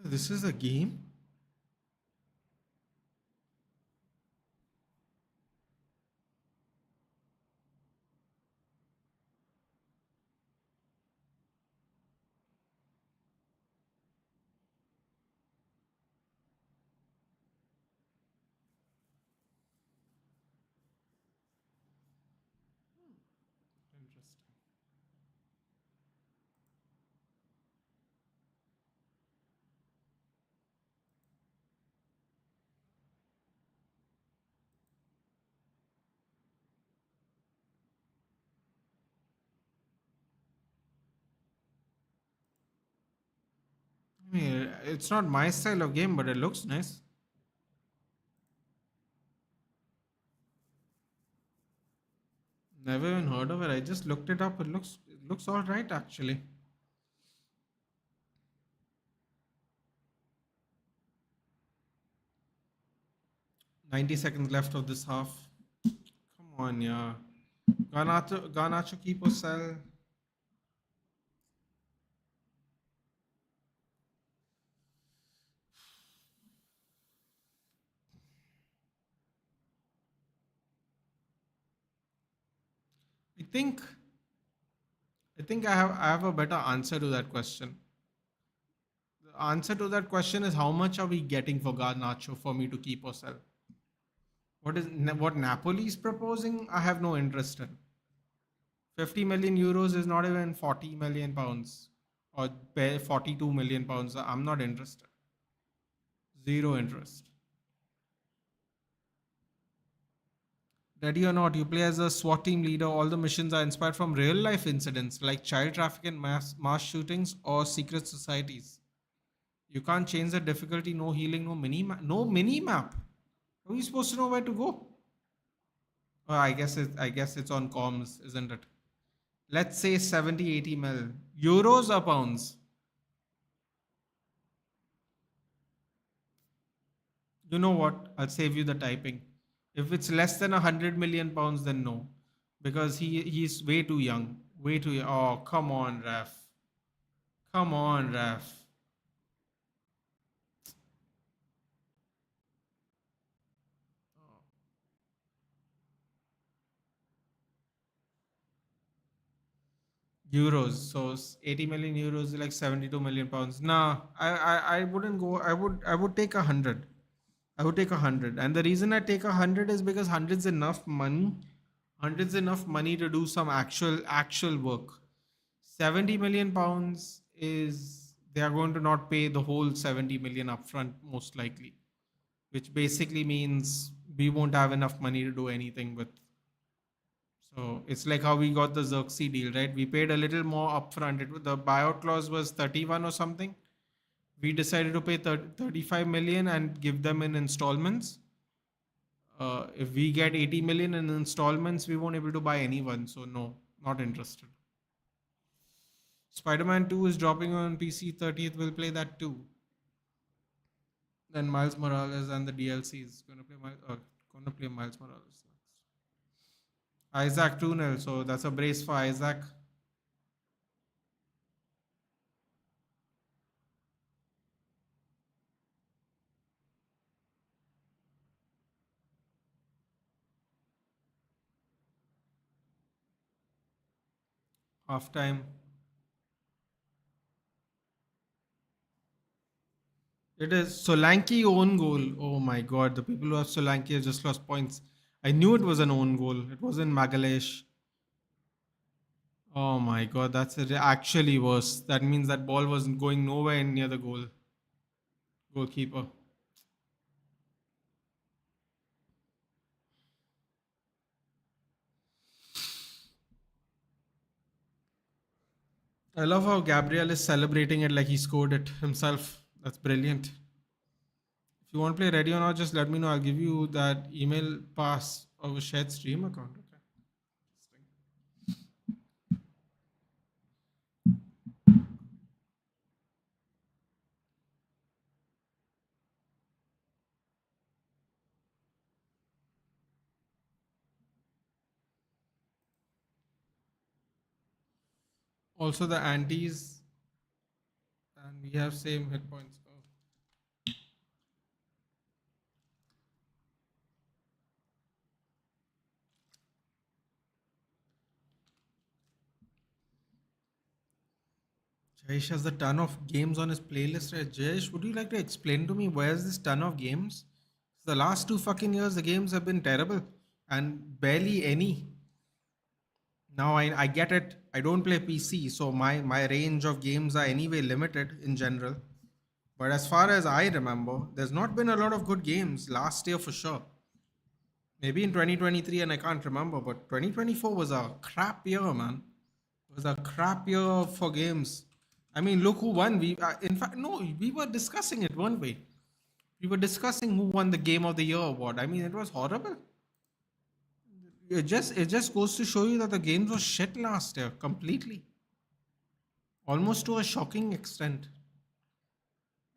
This is a game? Interesting. I mean, it's not my style of game, but it looks nice. Never even heard of it. I just looked it up. It looks all right actually. 90 seconds left of this half. Come on, yeah. Garnacho keep or sell. I think I have a better answer to that question. The answer to that question is how much are we getting for Garnacho for me to keep or sell? What Napoli is proposing? I have no interest in. 50 million euros is not even 40 million pounds or 42 million pounds. I'm not interested. Zero interest. Ready or not, you play as a SWAT team leader. All the missions are inspired from real life incidents like child trafficking, mass shootings, or secret societies. You can't change the difficulty. No healing. No mini map. How are you supposed to know where to go? Oh, I guess it's on comms, isn't it? Let's say 70, 80 mil. Euros or pounds? You know what? I'll save you the typing. If it's less than 100 million pounds, then no. Because he's way too young. Way too young. Oh, come on, Raf. Come on, Raf. Euros. So 80 million euros is like 72 million pounds. Nah, I wouldn't go. I would take 100. I would take 100. And the reason I take 100 is because 100's enough money. 100's enough money to do some actual work. 70 million pounds is they are going to not pay the whole 70 million upfront, most likely, which basically means we won't have enough money to do anything with. So it's like how we got the Xerxes deal, right? We paid a little more upfront. The buyout clause was 31 or something. We decided to pay 35 million and give them in installments. If we get 80 million in installments, we won't able to buy anyone. So no, not interested. Spider-Man 2 is dropping on PC 30th. We'll play that too. Then Miles Morales and the DLC is gonna play Miles Morales next. Isaac 2-0, so that's a brace for Isaac. Half time. It is Solanke own goal. Oh my god, the people who have Solanke have just lost points. I knew it was an own goal. It was in Magalesh. Oh my god, that's actually worse. That means that ball was going nowhere near the goalkeeper. I love how Gabriel is celebrating it like he scored it himself. That's brilliant. If you want to play ready or not, just let me know. I'll give you that email pass of a shared stream account. Okay. Also, the antis and we have same hit points. Oh. Jayesh has a ton of games on his playlist. Right? Jayesh, would you like to explain to me where's this ton of games? The last 2 fucking years, the games have been terrible and barely any. Now I get it. I don't play PC, so my range of games are anyway limited in general. But as far as I remember, there's not been a lot of good games last year for sure. Maybe in 2023, and I can't remember, but 2024 was a crap year, man. It was a crap year for games. I mean, look who won. In fact, no, we were discussing it, weren't we? We were discussing who won the Game of the Year award. I mean, it was horrible. It just goes to show you that the games were shit last year completely, almost to a shocking extent.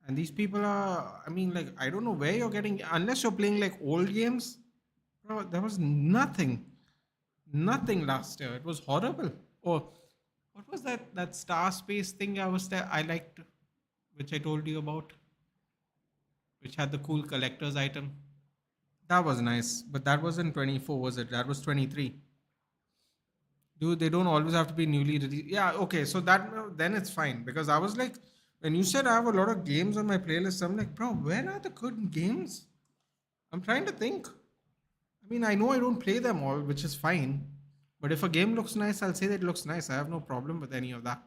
And these people are, I mean, like, I don't know where you're getting, unless you're playing like old games. Bro, there was nothing last year. It was horrible. Oh, what was that Star Space thing I liked, which I told you about, which had the cool collector's item. That was nice, but that wasn't 24, was it? That was 23. Dude, they don't always have to be newly released. Yeah, okay, so that then it's fine because I was like, when you said I have a lot of games on my playlist, I'm like, bro, where are the good games? I'm trying to think. I mean, I know I don't play them all, which is fine. But if a game looks nice, I'll say that it looks nice. I have no problem with any of that.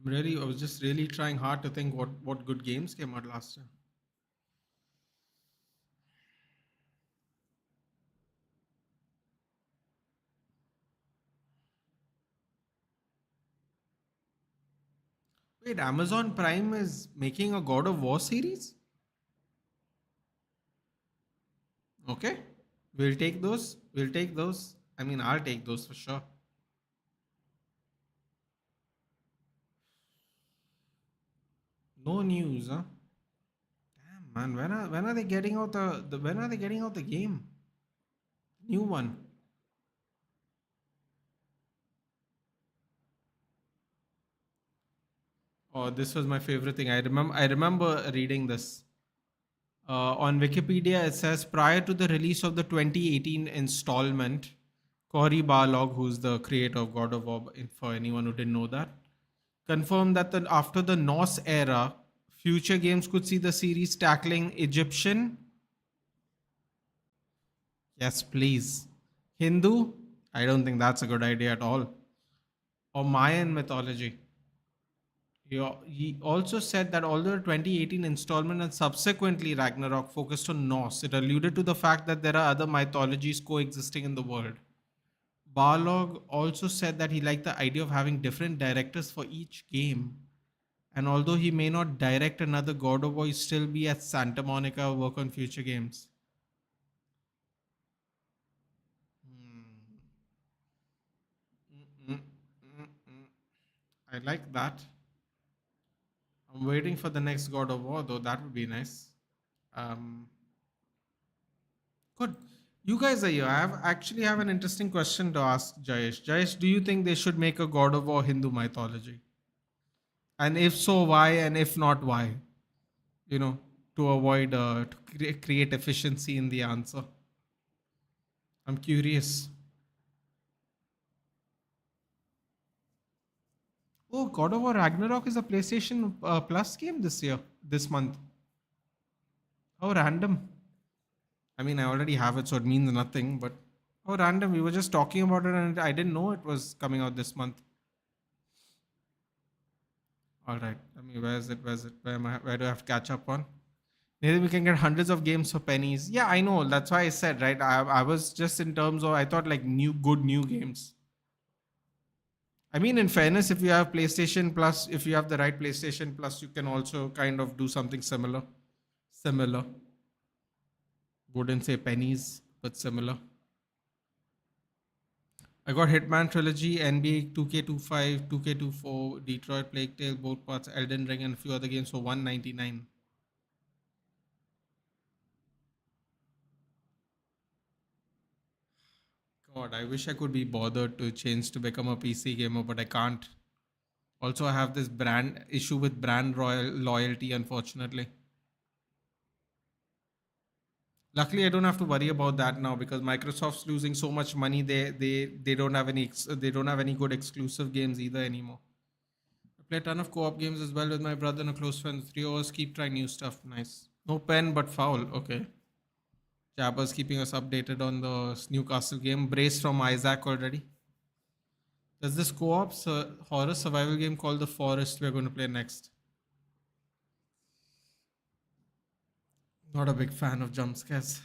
I was just really trying hard to think what good games came out last year. Wait, Amazon Prime is making a God of War series? Okay. We'll take those. We'll take those. I mean, I'll take those for sure. No news, huh? Damn, man. When are they getting out the when are they getting out the game? New one. Oh, this was my favorite thing. I remember reading this. On Wikipedia, it says prior to the release of the 2018 installment, Cory Barlog, who's the creator of God of War, for anyone who didn't know that, confirmed that after the Norse era, future games could see the series tackling Egyptian, yes, please, Hindu, I don't think that's a good idea at all, or Mayan mythology. He also said that although the 2018 installment and subsequently Ragnarok focused on Norse, it alluded to the fact that there are other mythologies coexisting in the world. Barlog also said that he liked the idea of having different directors for each game. And although he may not direct another God of War, he still be at Santa Monica work on future games. Hmm. Mm, mm, mm, mm. I like that. I'm waiting for the next God of War, though. That would be nice. Um, Good. You guys are here. I have an interesting question to ask Jayesh. Jayesh, do you think they should make a God of War Hindu mythology? And if so, why? And if not, why? You know, to avoid create efficiency in the answer. I'm curious. Oh, God of War Ragnarok is a PlayStation Plus game this month. How random. I mean, I already have it, so it means nothing. But how random. We were just talking about it, and I didn't know it was coming out this month. All right. I mean, where is it? Where is it? Where do I have to catch up on? Maybe we can get hundreds of games for pennies. Yeah, I know. That's why I said, right? I was just in terms of, I thought like good new games. I mean, in fairness, if you have PlayStation Plus, if you have the right PlayStation Plus, you can also kind of do something similar. Similar. Wouldn't say pennies, but similar. I got Hitman Trilogy, NBA 2K25, 2K24, Detroit Plague Tale, both parts, Elden Ring, and a few other games for 199. God, I wish I could be bothered to change to become a PC gamer, but I can't. Also, I have this brand issue with brand loyalty, unfortunately. Luckily, I don't have to worry about that now because Microsoft's losing so much money. They don't have they don't have any good exclusive games either anymore. I play a ton of co-op games as well with my brother and a close friend. 3 hours, keep trying new stuff. Nice. No pen but foul. Okay. Jabber's keeping us updated on the Newcastle game. Brace from Isaac already. There's this co-op horror survival game called The Forest we're going to play next. Not a big fan of jump scares.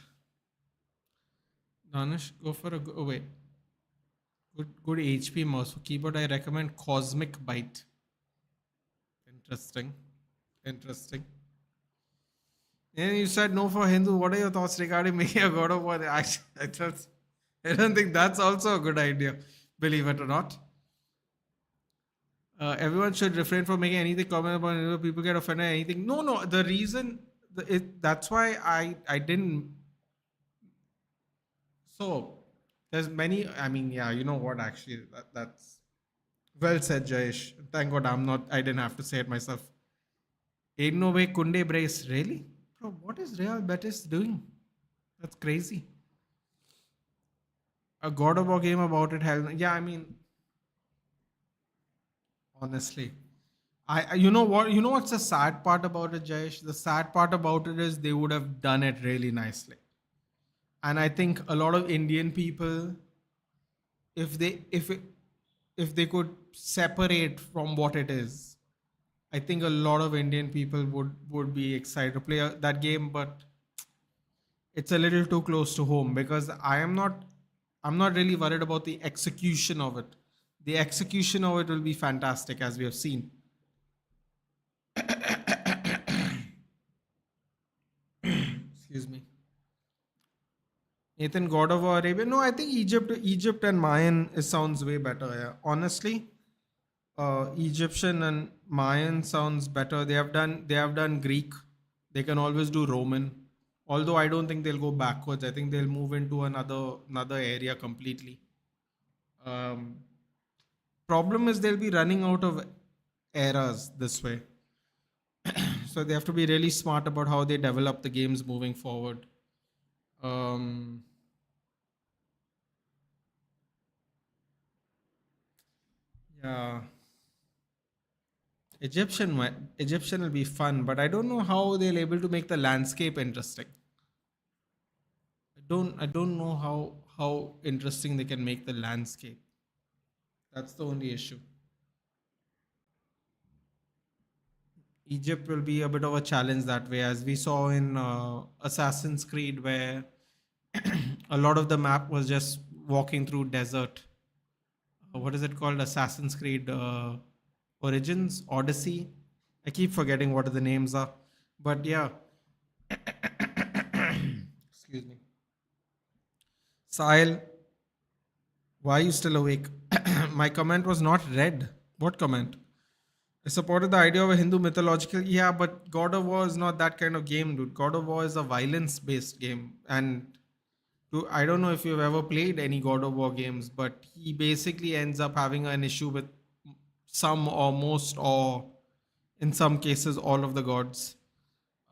Danish, go for a oh wait. Good HP mouse. For keyboard, I recommend Cosmic Byte. Interesting. Interesting. And you said no for Hindu. What are your thoughts regarding making a God of War? I don't think that's also a good idea, believe it or not. Everyone should refrain from making anything comment about it. People get offended. Anything. No, no. The reason that's why I didn't. So there's many. I mean, yeah. You know what? Actually, that's well said, Jayesh. Thank God I'm not. I didn't have to say it myself. Ain't no way Kunde brace. Really, bro? What is Real Betis doing? That's crazy. A God of War game about it. Hell, yeah. I mean, honestly. You know what, what's the sad part about it, Jayesh? The sad part about it is they would have done it really nicely. And I think a lot of Indian people, if they if it, if they could separate from what it is, I think a lot of Indian people would be excited to play that game. But it's a little too close to home because I'm not really worried about the execution of it. The execution of it will be fantastic, as we have seen. Excuse me. Nathan, God of War, Arabia. No, I think Egypt and Mayan sounds way better. Yeah, honestly, Egyptian and Mayan sounds better. They have done Greek. They can always do Roman. Although I don't think they'll go backwards. I think they'll move into another area completely. Um, Problem is they'll be running out of eras this way. So they have to be really smart about how they develop the games moving forward. Um, yeah, Egyptian will be fun, but I don't know how they'll able to make the landscape interesting. I don't know how interesting they can make the landscape. That's the only issue. Egypt will be a bit of a challenge that way, as we saw in Assassin's Creed, where a lot of the map was just walking through desert. What is it called? Assassin's Creed Origins, Odyssey. I keep forgetting what the names are, but yeah. Excuse me. Sahil, why are you still awake? My comment was not read. What comment? I supported the idea of a Hindu mythological. Yeah, but God of War is not that kind of game, dude. God of War is a violence based game. And I don't know if you've ever played any God of War games, but he basically ends up having an issue with some or most, or in some cases, all of the gods.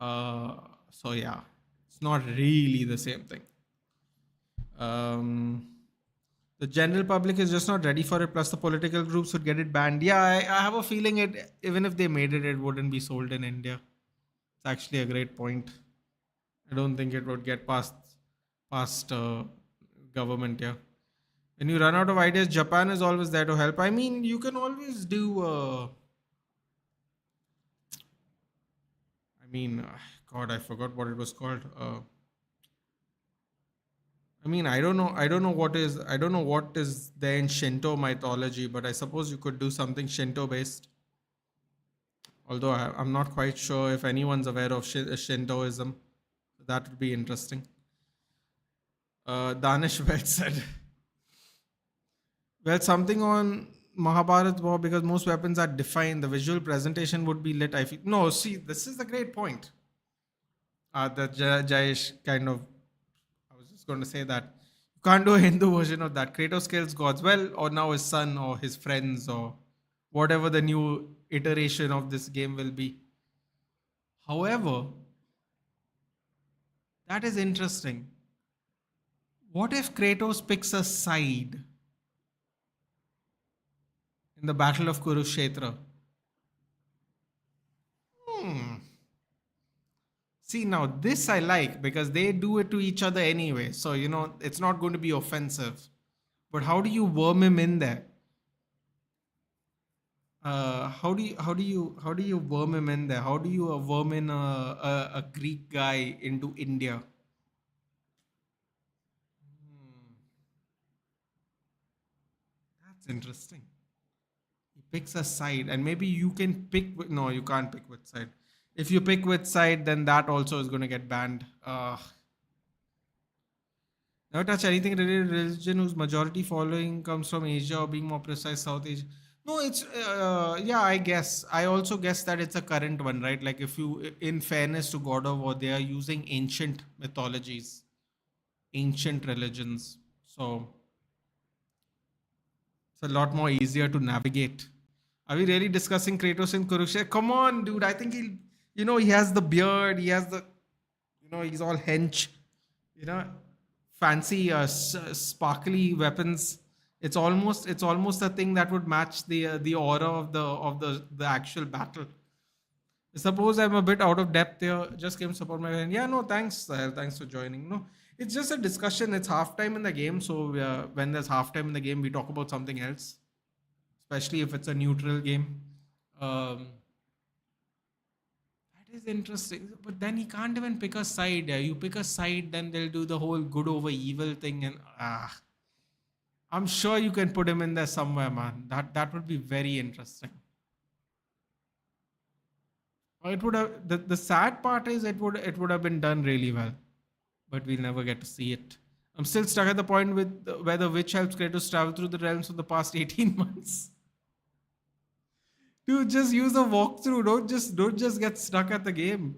Uh, so, yeah, it's not really the same thing. Um, the general public is just not ready for it. Plus, the political groups would get it banned. Yeah, I have a feeling it. Even if they made it, it wouldn't be sold in India. It's actually a great point. I don't think it would get past government. Yeah. When you run out of ideas, Japan is always there to help. I mean, you can always do. I mean, God, I forgot what it was called. I mean, I don't know. I don't know what is. I don't know what is there in Shinto mythology, but I suppose you could do something Shinto based. Although I'm not quite sure if anyone's aware of Shintoism. That would be interesting. Danish Vet said, well, something on Mahabharat war because most weapons are defined. The visual presentation would be lit. I feel no. See, this is a great point. That Jayesh kind of. I was just going to say that you can't do a Hindu version of that. Kratos kills gods. Well, or now his son or his friends or whatever the new iteration of this game will be. However, that is interesting. What if Kratos picks a side in the Battle of Kurukshetra? Hmm. See, now this I like because they do it to each other anyway. So, it's not going to be offensive. But how do you worm him in there? How do you worm him in there? How do you worm in a Greek guy into India? Hmm, that's interesting. He picks a side, and maybe you can pick. No, you can't pick which side. If you pick which side, then that also is going to get banned. Never touch anything related to religion whose majority following comes from Asia, or being more precise, South Asia. No, it's yeah. I guess I also guess that it's a current one, right? Like if you, in fairness to God of War, they are using ancient mythologies, ancient religions, so it's a lot more easier to navigate. Are we really discussing Kratos in Kurukshetra? Come on, dude. I think he has the beard. He has the, he's all hench. You know, fancy, sparkly weapons. It's almost a thing that would match the aura of the actual battle. Suppose I'm a bit out of depth here. Just came support my friend. Yeah, no, thanks, Sahil. Thanks for joining. No, it's just a discussion. It's halftime in the game, so when there's halftime in the game, we talk about something else, especially if it's a neutral game. Um, that is interesting. But then he can't even pick a side. You pick a side, then they'll do the whole good over evil thing, and I'm sure you can put him in there somewhere, man. That would be very interesting. It would have the sad part is it would have been done really well, but we'll never get to see it. I'm still stuck at the point with where the witch helps Kratos travel through the realms for the past 18 months. Dude, just use a walkthrough. Don't just get stuck at the game.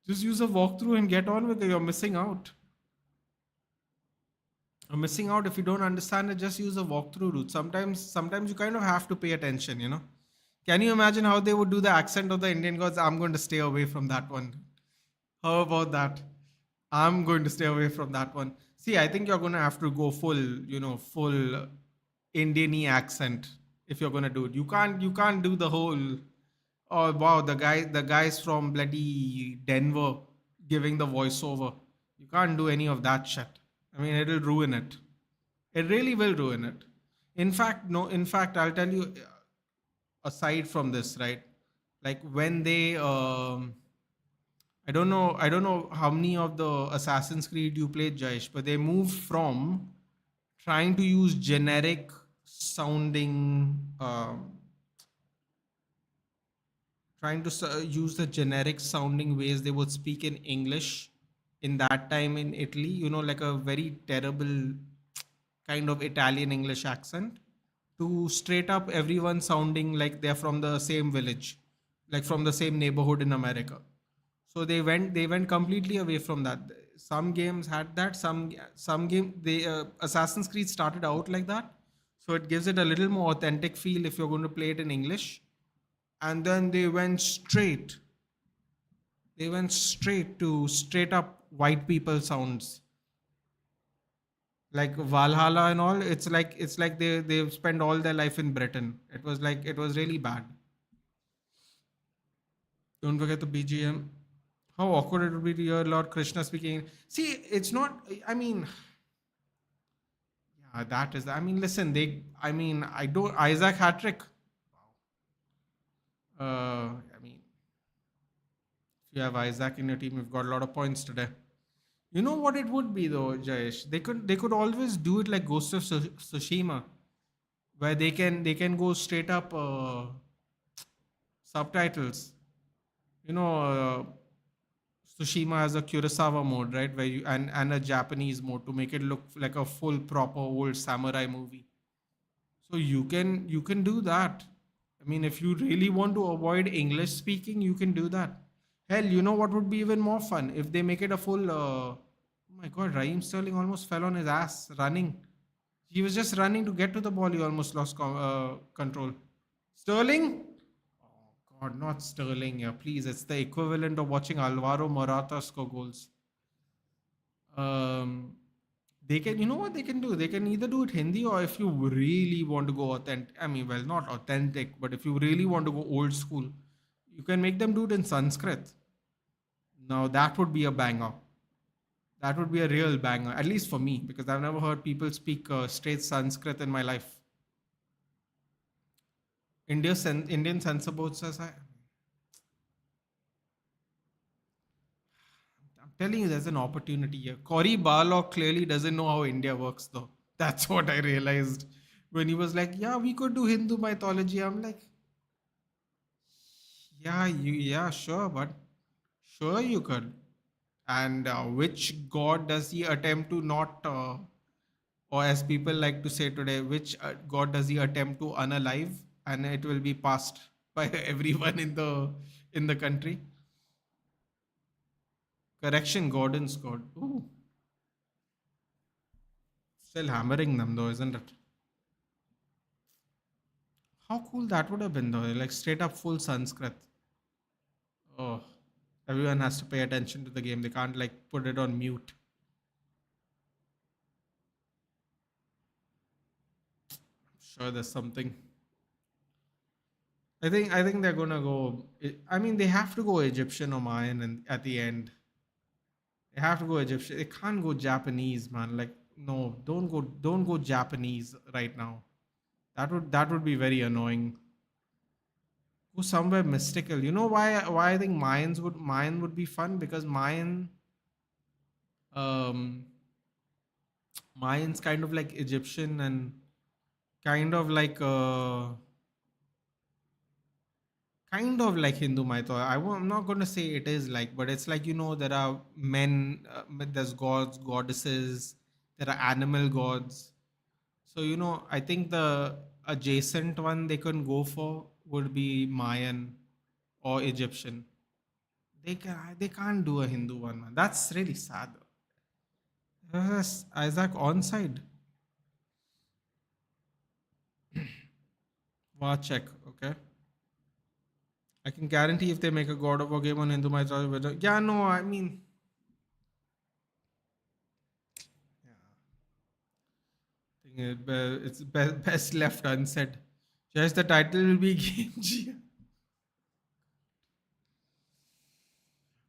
Just use a walkthrough and get on with it. You're missing out. You're missing out if you don't understand it. Just use a walkthrough route. Sometimes you kind of have to pay attention. Can you imagine how they would do the accent of the Indian gods? I'm going to stay away from that one. How about that? I'm going to stay away from that one. See, I think you're going to have to go full Indian-y accent if you're going to do it. You can't do the whole. Oh wow, the guys from bloody Denver giving the voiceover. You can't do any of that shit. I mean, it'll ruin it. It really will ruin it. In fact, no. In fact, I'll tell you. Aside from this, right? Like when they, I don't know how many of the Assassin's Creed you played, Jaish, but they moved from trying to use generic sounding, use the generic sounding ways they would speak in English in that time in Italy, like a very terrible kind of Italian English accent, to straight up everyone sounding like they're from the same village, like from the same neighborhood in America. So they went completely away from that. Some games had that. Some game they Assassin's Creed started out like that, so it gives it a little more authentic feel if you're going to play it in English. And then they went straight to straight up white people sounds like Valhalla and all. It's like they've spent all their life in Britain. It was really bad. Don't forget the BGM. How awkward it would be to hear Lord Krishna speaking. See, it's not. I mean, yeah, that is. I mean, listen. I mean, I don't. Isaac Hattrick. I mean, if you have Isaac in your team, you've got a lot of points today. You know what it would be though, Jayesh? They could always do it like Ghost of Tsushima, where they can go straight up subtitles. You know, Tsushima has a Kurosawa mode, right? Where you and a Japanese mode to make it look like a full proper old samurai movie. So you can do that. I mean, if you really want to avoid English speaking, you can do that. Hell, you know what would be even more fun if they make it a full. Oh my God, Raheem Sterling almost fell on his ass running. He was just running to get to the ball. He almost lost control. Sterling? Oh God, not Sterling. Yeah, please. It's the equivalent of watching Alvaro Morata score goals. Um, they can, you know what they can do? They can either do it Hindi, or if you really want to go authentic, I mean, well, not authentic, but if you really want to go old school, you can make them do it in Sanskrit. Now, that would be a banger. That would be a real banger, at least for me, because I've never heard people speak straight Sanskrit in my life. Indian censor board says, I'm telling you, there's an opportunity here. Cory Barlog clearly doesn't know how India works, though. That's what I realized when he was like, "Yeah, we could do Hindu mythology." I'm like, "Yeah, sure, but sure you could." And which god does he attempt to not, or as people like to say today, which god does he attempt to unalive, and it will be passed by everyone in the country? Correction, Gordon's god. Ooh, still hammering them though, isn't it? How cool that would have been though, like straight up full Sanskrit. Oh, everyone has to pay attention to the game. They can't like put it on mute. Sure, there's something. I think they're gonna go. I mean, they have to go Egyptian or Mayan, and at the end, they have to go Egyptian. They can't go Japanese, man. Like, no, don't go Japanese right now. That would be very annoying. Go somewhere mystical. You know why I think Mayan would be fun, because um Mayan's kind of like Egyptian, and kind of like kind of like Hindu mythology. I'm not going to say it is like, but it's like, there are men, there's gods, goddesses, there are animal gods. So, I think the adjacent one they can go for would be Mayan or Egyptian. They can't do a Hindu one, man. That's really sad. Yes, Isaac onside. Check. Okay. I can guarantee if they make a God of War game on Hindu mythology, yeah, no, I mean, it's best left unsaid. Just the title will be Game G.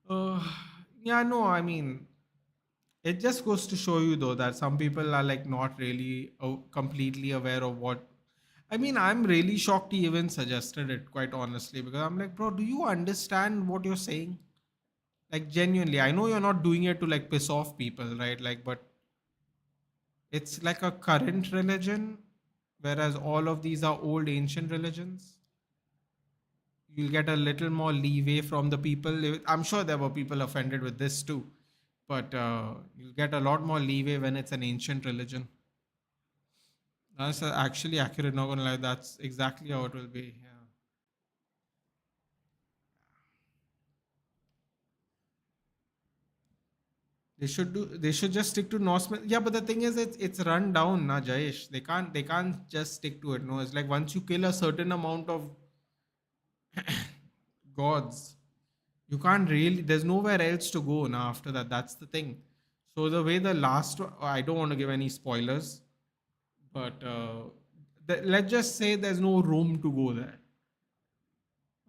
Uh, yeah, no, I mean, it just goes to show you though that some people are like not really completely aware of what. I mean, I'm really shocked he even suggested it, quite honestly, because I'm like, bro, do you understand what you're saying? Like, genuinely, I know you're not doing it to like piss off people, right? Like, but it's like a current religion, whereas all of these are old ancient religions. You'll get a little more leeway from the people. I'm sure there were people offended with this too, but you'll get a lot more leeway when it's an ancient religion. That's actually accurate. Not gonna lie, that's exactly how it will be. Yeah. They should do. They should just stick to Norsemen. Yeah, but the thing is, it's run down, na Jayesh. They can't just stick to it. No, it's like once you kill a certain amount of gods, you can't really. There's nowhere else to go now after that. That's the thing. So the way the last, I don't want to give any spoilers, but let's just say there's no room to go there.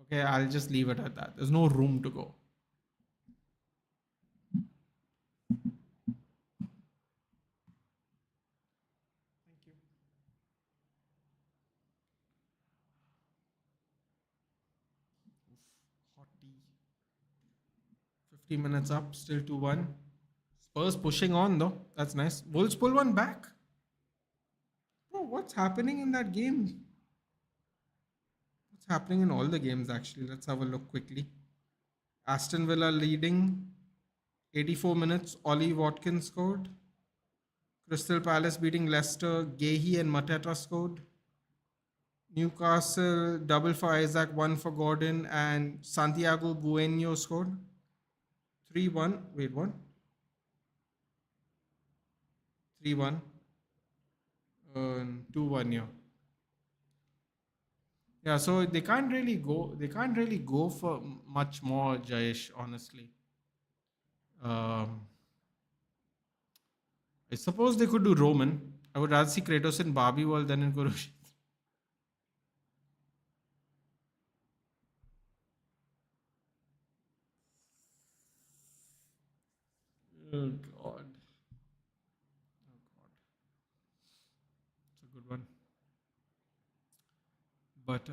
Okay, I'll just leave it at that. There's no room to go. Thank you. Hot tea. 50 minutes up, still 2-1. Spurs pushing on though. That's nice. Wolves pull one back. Bro, what's happening in that game? What's happening in all the games actually? Let's have a look quickly. Aston Villa leading. 84 minutes. Ollie Watkins scored. Crystal Palace beating Leicester. Gehi and Mateta scored. Newcastle double for Isaac, one for Gordon, and Santiago Bueno scored. 3-1. Wait, what? 3-1. 2-1, yeah. Yeah, so they can't really go for much more, Jayesh, honestly. Um, I suppose they could do Roman. I would rather see Kratos in Barbie World than in Kurush. Oh God. Oh God. It's a good one. But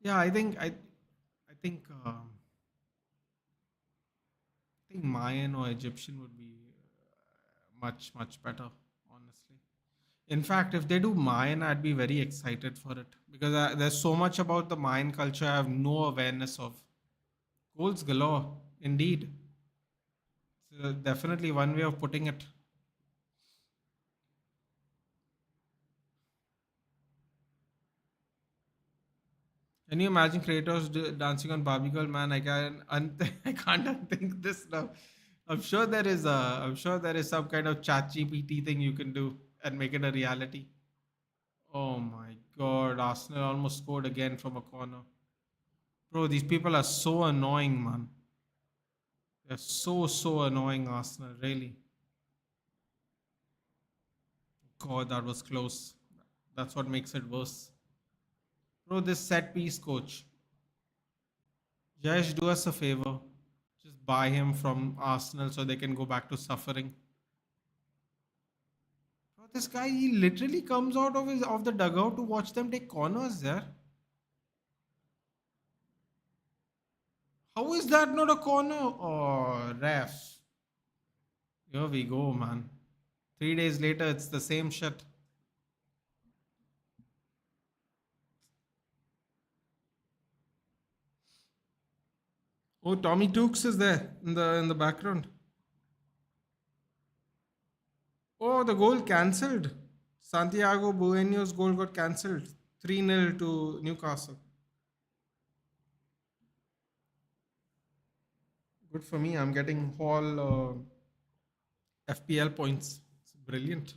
yeah, I think Mayan or Egyptian would be much better, honestly. In fact, if they do Mayan, I'd be very excited for it because there's so much about the Mayan culture I have no awareness of. Goals galore, indeed. It's definitely one way of putting it. Can you imagine creators dancing on Barbie Girl? Man, I can't unthink this now. I'm sure there is some kind of chat GPT thing you can do and make it a reality. Oh my God, Arsenal almost scored again from a corner. Bro, these people are so annoying, man. They're so annoying, Arsenal, really. God, that was close. That's what makes it worse. Bro, this set piece coach. Jayesh, do us a favor. Just buy him from Arsenal so they can go back to suffering. Bro, this guy, he literally comes out of the dugout to watch them take corners there. How is that not a corner? Oh, ref. Here we go, man. 3 days later, it's the same shit. Oh, Tommy Tukes is there in the background. Oh, the goal cancelled. Santiago Bueno's goal got cancelled. 3-0 to Newcastle. Good for me. I'm getting all FPL points. It's brilliant.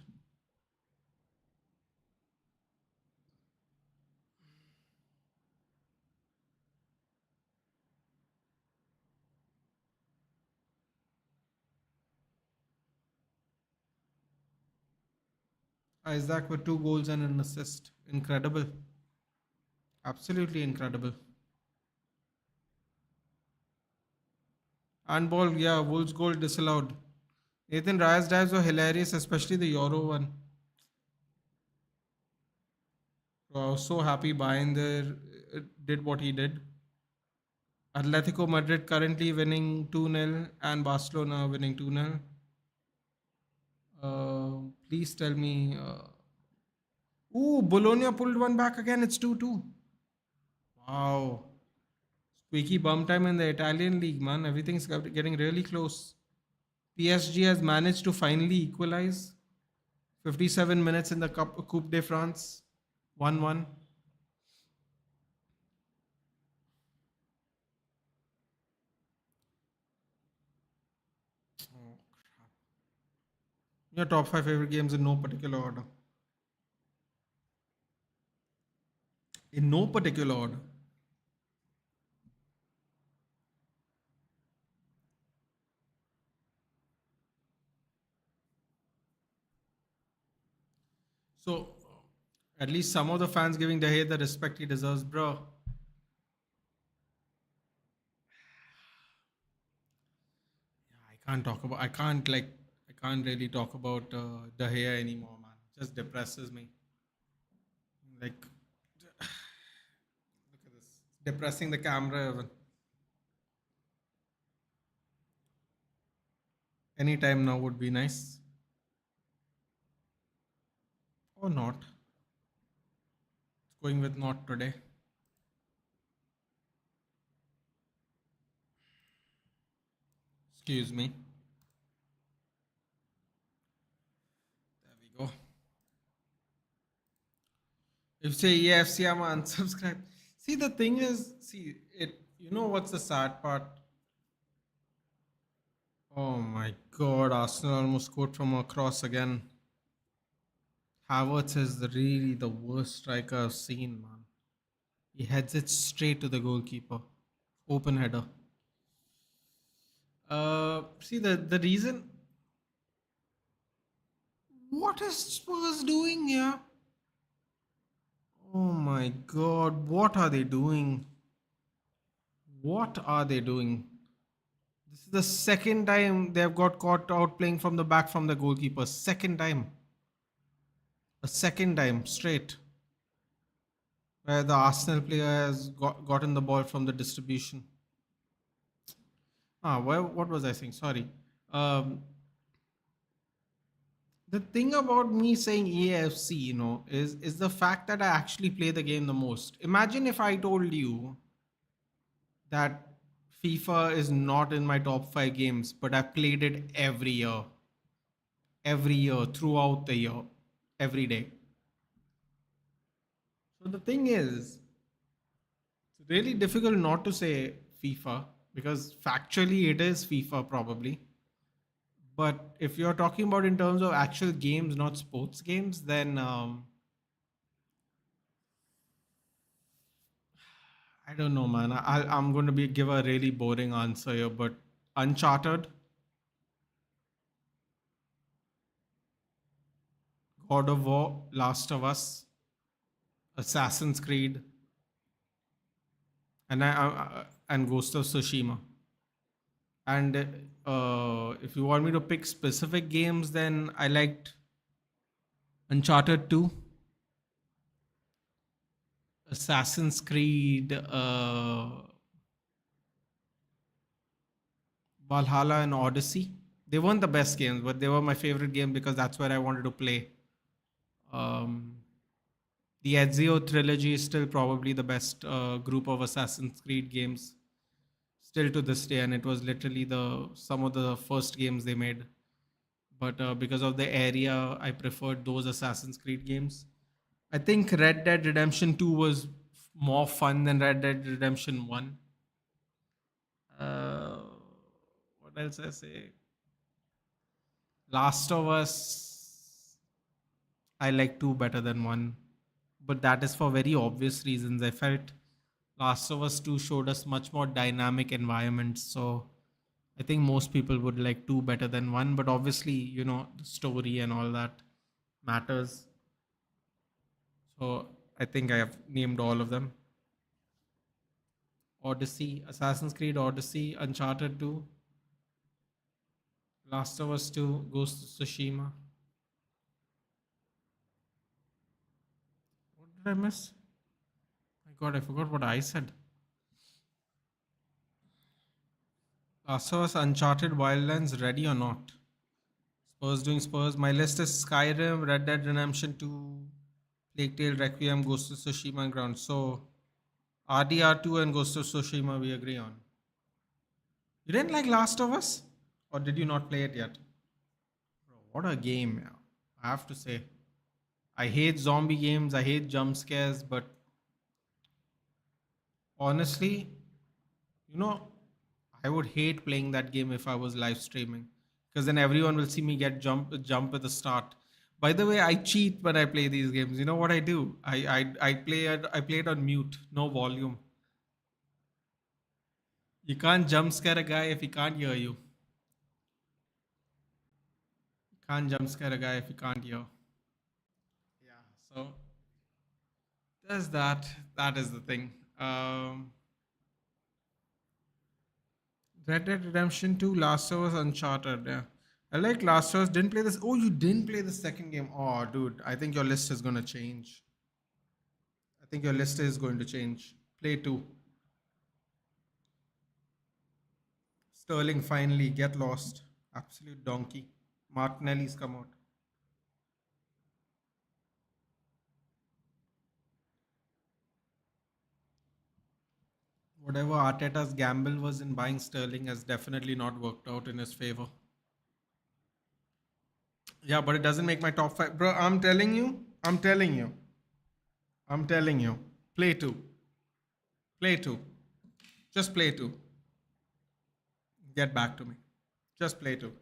Isaac with 2 goals and an assist. Incredible. Absolutely incredible. Handball, yeah, Wolves goal disallowed. Nathan Raya's dives were hilarious, especially the Euro one. I was so happy Bayern there did what he did. Atletico Madrid currently winning 2-0 and Barcelona winning 2-0. Please tell me. Ooh, Bologna pulled one back again. It's 2-2. Wow. Squeaky bum time in the Italian league, man. Everything's getting really close. PSG has managed to finally equalize. 57 minutes in the Coupe de France. 1-1. Your top 5 favorite games in no particular order. In no particular order. So, at least some of the fans giving De Gea the respect he deserves, bro. I can't talk about. I can't really talk about De Gea anymore, man. It just depresses me. Like, look at this. Depressing the camera even. Anytime now would be nice. Or not. It's going with not today. Excuse me. There we go. If you say EFC, I'm unsubscribe. See, the thing is, see it. You know what's the sad part? Oh my God! Arsenal almost scored from across again. Havertz is really the worst striker I've seen, man. He heads it straight to the goalkeeper. Open header. See the reason. What is Spurs doing here? Oh my God! What are they doing? What are they doing? This is the second time they've got caught out playing from the back from the goalkeeper. Second time. A second time straight. Where the Arsenal player has gotten the ball from the distribution. What was I saying? Sorry. Um, the thing about me saying EAFC, is the fact that I actually play the game the most. Imagine if I told you that FIFA is not in my top 5 games, but I played it every year, throughout the year, every day. So the thing is, it's really difficult not to say FIFA because factually it is FIFA probably. But if you're talking about in terms of actual games, not sports games, then I don't know, man. I'm going to give a really boring answer here, but Uncharted, God of War, Last of Us, Assassin's Creed, and Ghost of Tsushima. And if you want me to pick specific games, then I liked Uncharted 2, Assassin's Creed, Valhalla, and Odyssey. They weren't the best games, but they were my favorite game because that's where I wanted to play. Um, the Ezio trilogy is still probably the best group of Assassin's Creed games still to this day, and it was literally the some of the first games they made. But because of the area, I preferred those Assassin's Creed games. I think Red Dead Redemption 2 was more fun than Red Dead Redemption 1. Uh, what else I say? Last of Us, I like 2 better than 1. But that is for very obvious reasons. I felt Last of Us 2 showed us much more dynamic environments. So I think most people would like 2 better than 1. But obviously, the story and all that matters. So I think I have named all of them. Odyssey, Assassin's Creed Odyssey, Uncharted 2, Last of Us 2, Ghost of Tsushima. What did I miss? My god, I forgot what I said. Last of Us, Uncharted, Wildlands, ready or not? Spurs doing Spurs. My list is Skyrim, Red Dead Redemption 2, Plague Tale, Requiem, Ghost of Tsushima, and Ground. So RDR2 and Ghost of Tsushima we agree on. You didn't like Last of Us? Or did you not play it yet? Bro, what a game, yeah. I have to say. I hate zombie games, I hate jump scares, but honestly, you know, I would hate playing that game if I was live streaming because then everyone will see me get jump at the start. By the way, I cheat when I play these games. You know what I do? I play it on mute, no volume. You can't jump scare a guy if he can't hear you. You can't jump scare a guy if he can't hear. Yeah. So there's that. That is the thing. Red Dead Redemption 2, Last of Us, Uncharted. Yeah. I like Last of Us. Didn't play this. Oh, you didn't play the second game. Oh, dude. I think your list is going to change. I think your list is going to change. Play 2. Sterling finally. Get lost. Absolute donkey. Martinelli's come out. Whatever Arteta's gamble was in buying Sterling has definitely not worked out in his favor. Yeah, but it doesn't make my top 5. Bro, I'm telling you. I'm telling you. I'm telling you. Play 2. Play 2. Just play 2. Get back to me. Just play 2.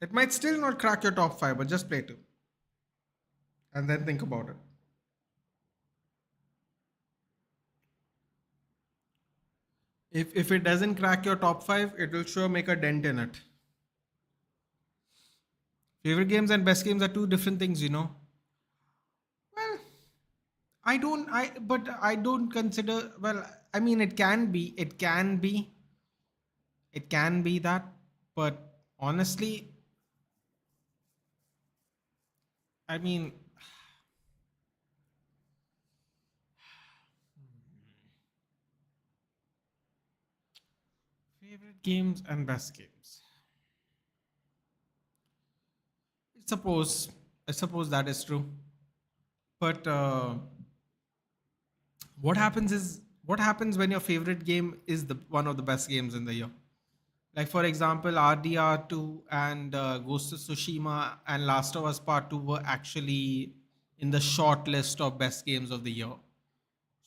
It might still not crack your top 5, but just play 2. And then think about it. If it doesn't crack your top 5, it will sure make a dent in it. Favorite games and best games are two different things. Well, I don't consider, well, I mean, it can be that, but honestly, I mean, favorite games and best games. I suppose, I suppose that is true. But what happens when your favorite game is the one of the best games in the year? Like for example, RDR2 and Ghost of Tsushima and Last of Us Part 2 were actually in the short list of best games of the year.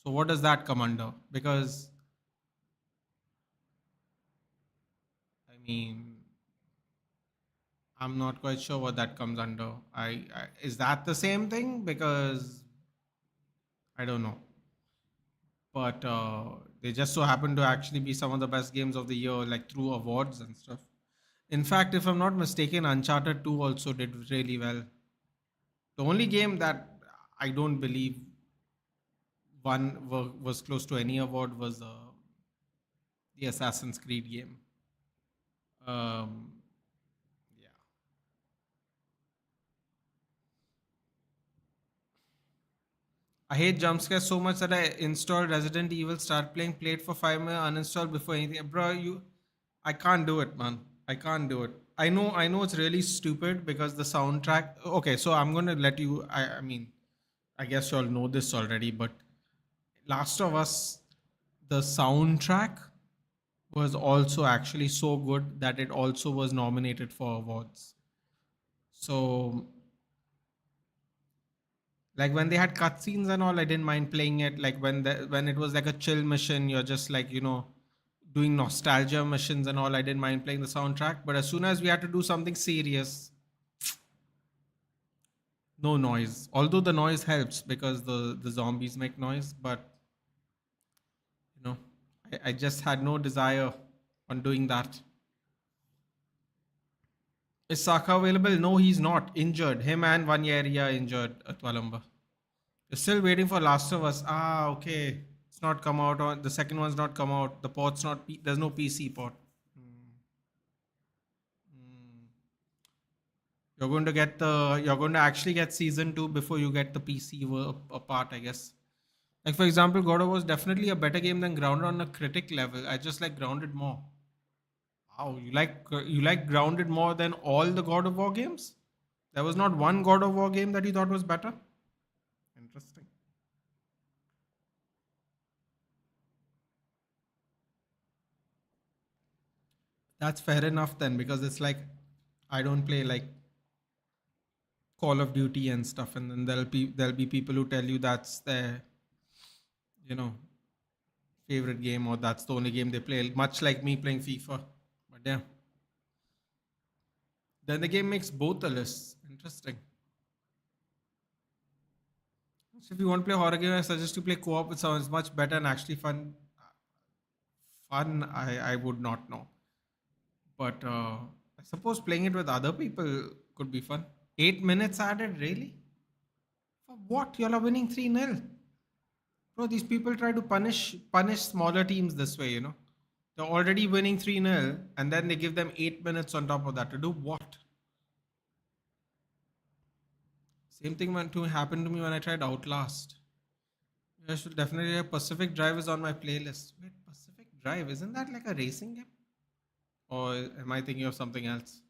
So what does that come under? Because I mean, I'm not quite sure what that comes under. I is that the same thing? Because I don't know. But they just so happen to actually be some of the best games of the year, like through awards and stuff. In fact, if I'm not mistaken, Uncharted 2 also did really well. The only game that I don't believe was close to any award was the Assassin's Creed game. Um, yeah. I hate jump scares so much that I installed Resident Evil, start playing, played for 5 minutes, uninstalled before anything. Bro, I can't do it, man. I can't do it. I know it's really stupid because the soundtrack. Okay, so I'm gonna let you. I mean, I guess you all know this already, but Last of Us, the soundtrack was also actually so good that it also was nominated for awards. So, like when they had cutscenes and all, I didn't mind playing it. Like when it was like a chill mission, you're just like doing nostalgia missions and all. I didn't mind playing the soundtrack. But as soon as we had to do something serious, no noise. Although the noise helps because the zombies make noise, but you know, I just had no desire on doing that. Is Saka available? No, he's not. Injured. Him and Vanyeria injured at Walamba. You're still waiting for Last of Us. Ah, okay. It's not come out. On the second one's not come out. The port's not. There's no PC port. You're going to get the. You're going to actually get season two before you get the PC part, I guess. Like for example, God of War was definitely a better game than Grounded on a critic level. I just like Grounded more. Wow, you like Grounded more than all the God of War games? There was not one God of War game that you thought was better. Interesting. That's fair enough then, because it's like I don't play like Call of Duty and stuff, and then there'll be people who tell you that's their you know favorite game or that's the only game they play. Much like me playing FIFA, but yeah, then the game makes both the lists. Interesting. So if you want to play horror game, I suggest you play co-op with someone. It's much better and actually fun. Fun, I would not know, but I suppose playing it with other people could be fun. 8 minutes added, really? For what? Y'all are winning 3-0. Bro, these people try to punish smaller teams this way, They're already winning 3-0, and then they give them 8 minutes on top of that. To do what? Same thing happened to me when I tried Outlast. I should definitely have Pacific Drive is on my playlist. Wait, Pacific Drive, isn't that like a racing game? Or am I thinking of something else?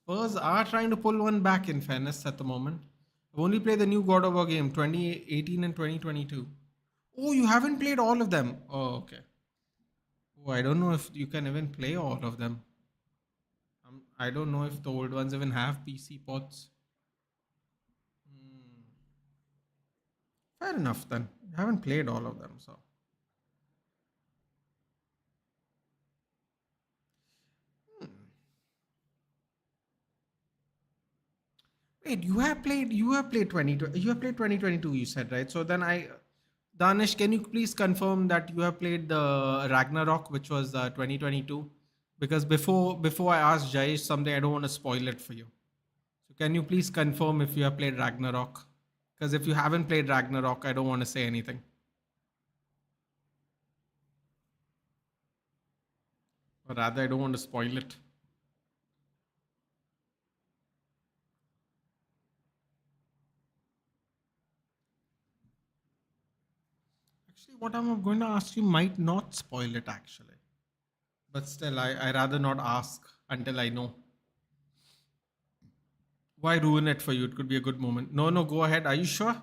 Spurs are trying to pull one back in fairness at the moment. I've only played the new God of War game, 2018 and 2022. Oh, you haven't played all of them? Oh, okay. Oh, I don't know if you can even play all of them. I don't know if the old ones even have PC ports. Hmm. Fair enough then. You haven't played all of them, so. Hmm. Wait, you have played 2022, you said, right? So then Danish, can you please confirm that you have played the Ragnarok, which was 2022? Because before I ask Jayesh something, I don't want to spoil it for you. So can you please confirm if you have played Ragnarok? Because if you haven't played Ragnarok, I don't want to say anything. Or rather, I don't want to spoil it. Actually, what I'm going to ask you might not spoil it, actually. But still, I rather not ask until I know. Why ruin it for you? It could be a good moment. No, no, go ahead. Are you sure?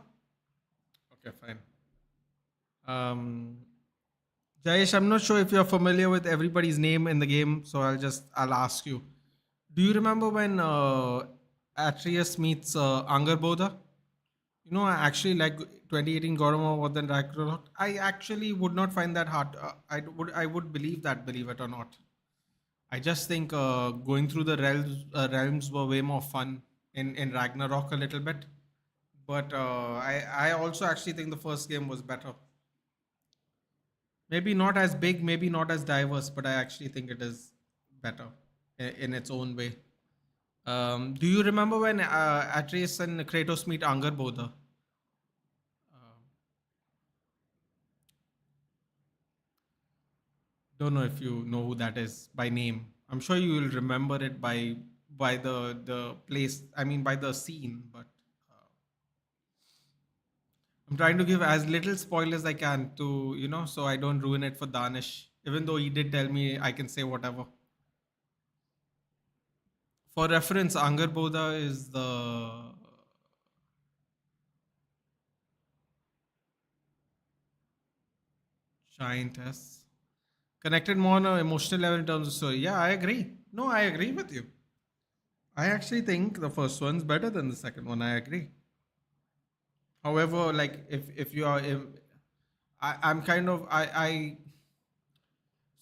Okay, fine. Um, Jayesh, I'm not sure if you're familiar with everybody's name in the game, so I'll ask you. Do you remember when Atreus meets Angerboda? I actually like 2018 God of War more than Ragnarok. I actually would not find that hard. I would believe that, believe it or not. I just think going through the realms were way more fun in Ragnarok a little bit. But I also actually think the first game was better. Maybe not as big, maybe not as diverse, but I actually think it is better in its own way. Do you remember when Atreus and Kratos meet Angerboda? Don't know if you know who that is by name. I'm sure you will remember it by the place. I mean, by the scene. But I'm trying to give as little spoil as I can to so I don't ruin it for Danish. Even though he did tell me I can say whatever. For reference, Angar Bodha is the giantess. Connected more on an emotional level in terms of story. Yeah, I agree. No, I agree with you. I actually think the first one's better than the second one. I agree. However, like if you are if I'm kind of I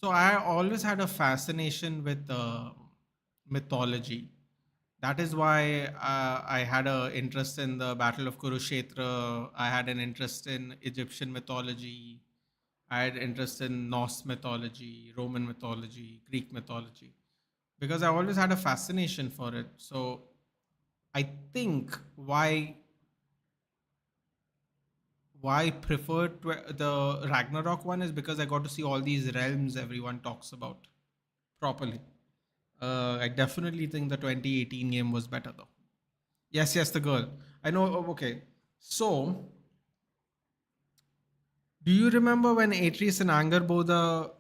so I always had a fascination with mythology. That is why I had an interest in the Battle of Kurukshetra. I had an interest in Egyptian mythology. I had interest in Norse mythology, Roman mythology, Greek mythology, because I always had a fascination for it. So I think why I preferred the Ragnarok one is because I got to see all these realms everyone talks about properly. I definitely think the 2018 game was better though. Yes, yes, the girl. I know. Okay. So, do you remember when Atreus and Angerboda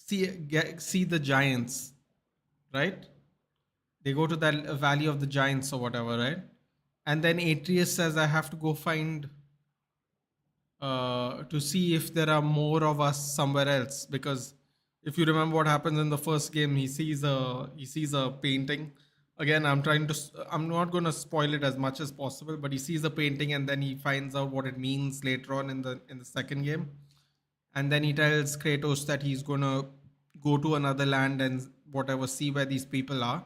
see the giants, right? They go to that valley of the giants or whatever, right? And then Atreus says, "I have to go find to see if there are more of us somewhere else." Because if you remember what happens in the first game, he sees a painting. Again, I'm not going to spoil it as much as possible, but he sees a painting and then he finds out what it means later on in the second game, and then he tells Kratos that he's going to go to another land and whatever, see where these people are,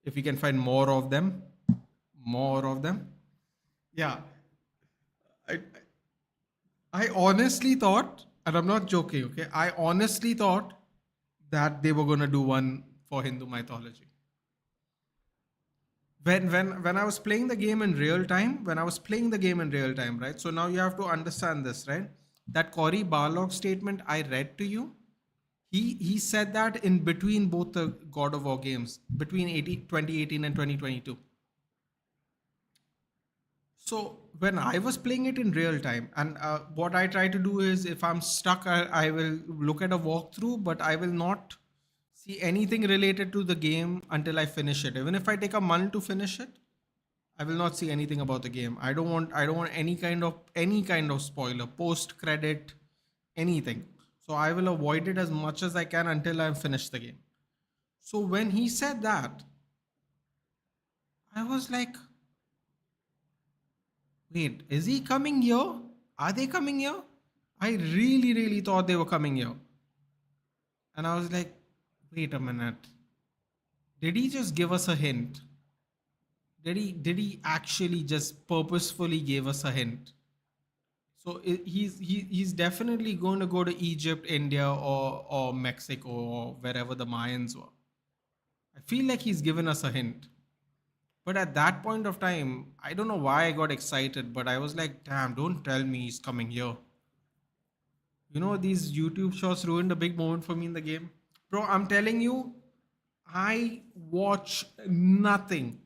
if he can find more of them. Yeah, I I honestly thought, and I'm not joking, okay? I honestly thought that they were gonna do one for Hindu mythology. When I was playing the game in real time, right? So now you have to understand this, right? That Cory Barlog statement I read to you, he said that in between both the God of War games, between 2018 and 2022. So when I was playing it in real time, and what I try to do is, if I'm stuck, I will look at a walkthrough, but I will not see anything related to the game until I finish it. Even if I take a month to finish it, I will not see anything about the game. I don't want any kind of spoiler, post credit, anything. So I will avoid it as much as I can until I finish the game. So when he said that, I was like, wait, is he coming here? Are they coming here? I really, really thought they were coming here. And I was like, wait a minute. Did he just give us a hint? Did he actually just purposefully give us a hint? So he's definitely going to go to Egypt, India, or Mexico, or wherever the Mayans were. I feel like he's given us a hint. But at that point of time, I don't know why I got excited, but I was like, damn, don't tell me he's coming here. These YouTube shorts ruined a big moment for me in the game. Bro, I'm telling you, I watch nothing.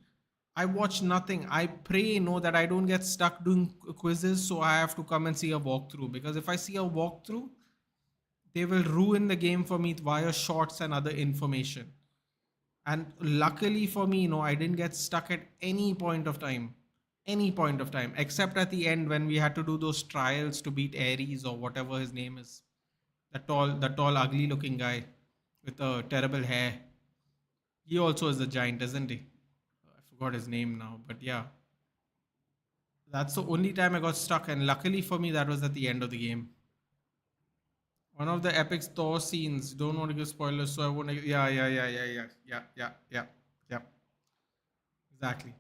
I watch nothing. I pray, that I don't get stuck doing quizzes, so I have to come and see a walkthrough. Because if I see a walkthrough, they will ruin the game for me via shorts and other information. And luckily for me, I didn't get stuck at any point of time. Any point of time. Except at the end when we had to do those trials to beat Ares or whatever his name is. The tall, ugly looking guy with a terrible hair. He also is a giant, isn't he? I forgot his name now, but yeah. That's the only time I got stuck, and luckily for me, that was at the end of the game. One of the epic Thor scenes. Don't want to give spoilers, so I won't. Yeah, yeah, yeah, yeah, yeah, yeah, yeah, yeah, yeah. Exactly.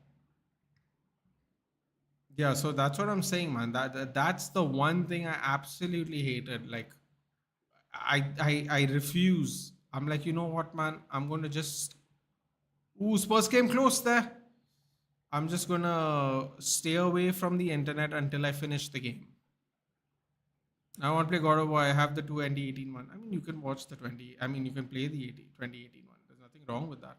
Yeah, so that's what I'm saying, man. That's the one thing I absolutely hated. Like, I refuse. I'm like, you know what, man? I'm gonna just. Ooh, Spurs came close there. I'm just gonna stay away from the internet until I finish the game. I want to play God of War. I have the 2018 one. I mean, you can watch the 20. I mean, you can play the 2018 one. There's nothing wrong with that.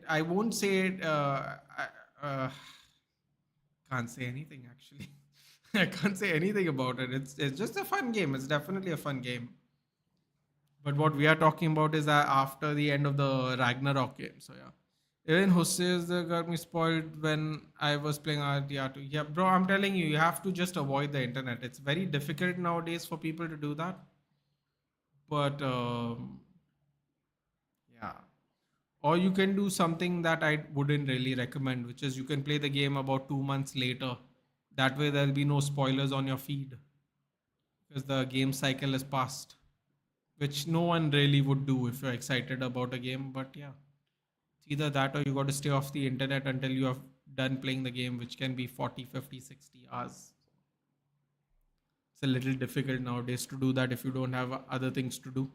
I won't say it. I can't say anything actually. I can't say anything about it. It's just a fun game. It's definitely a fun game. But what we are talking about is that after the end of the Ragnarok game. So yeah. Even Hussey's got me spoiled when I was playing RDR2. Yeah, bro, I'm telling you, you have to just avoid the internet. It's very difficult nowadays for people to do that. But yeah. Or you can do something that I wouldn't really recommend, which is you can play the game about 2 months later. That way there'll be no spoilers on your feed because the game cycle is past, which no one really would do if you're excited about a game. But yeah, it's either that or you got to stay off the internet until you have done playing the game, which can be 40, 50, 60 hours. It's a little difficult nowadays to do that if you don't have other things to do.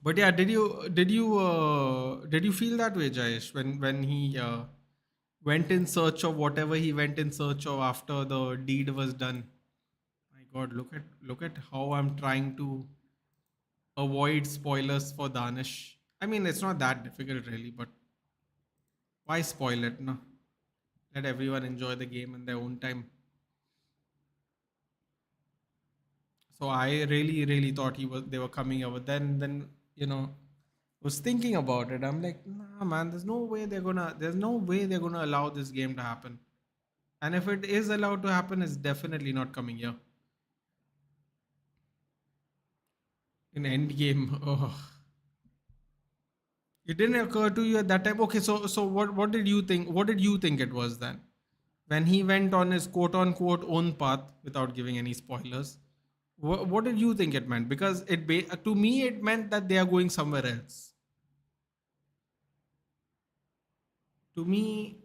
But yeah, did you feel that way, Jayesh, when he went in search of whatever he went in search of after the deed was done? My God, look at how I'm trying to avoid spoilers for Danish. I mean, it's not that difficult really, but why spoil it? No, let everyone enjoy the game in their own time. So I really, really thought they were coming over. Then was thinking about it. I'm like, nah, man, there's no way they're gonna allow this game to happen. And if it is allowed to happen, it's definitely not coming here. In Endgame, oh, it didn't occur to you at that time. Okay, so what did you think? What did you think it was then? When he went on his quote unquote own path without giving any spoilers, what did you think it meant? Because to me it meant that they are going somewhere else. To me,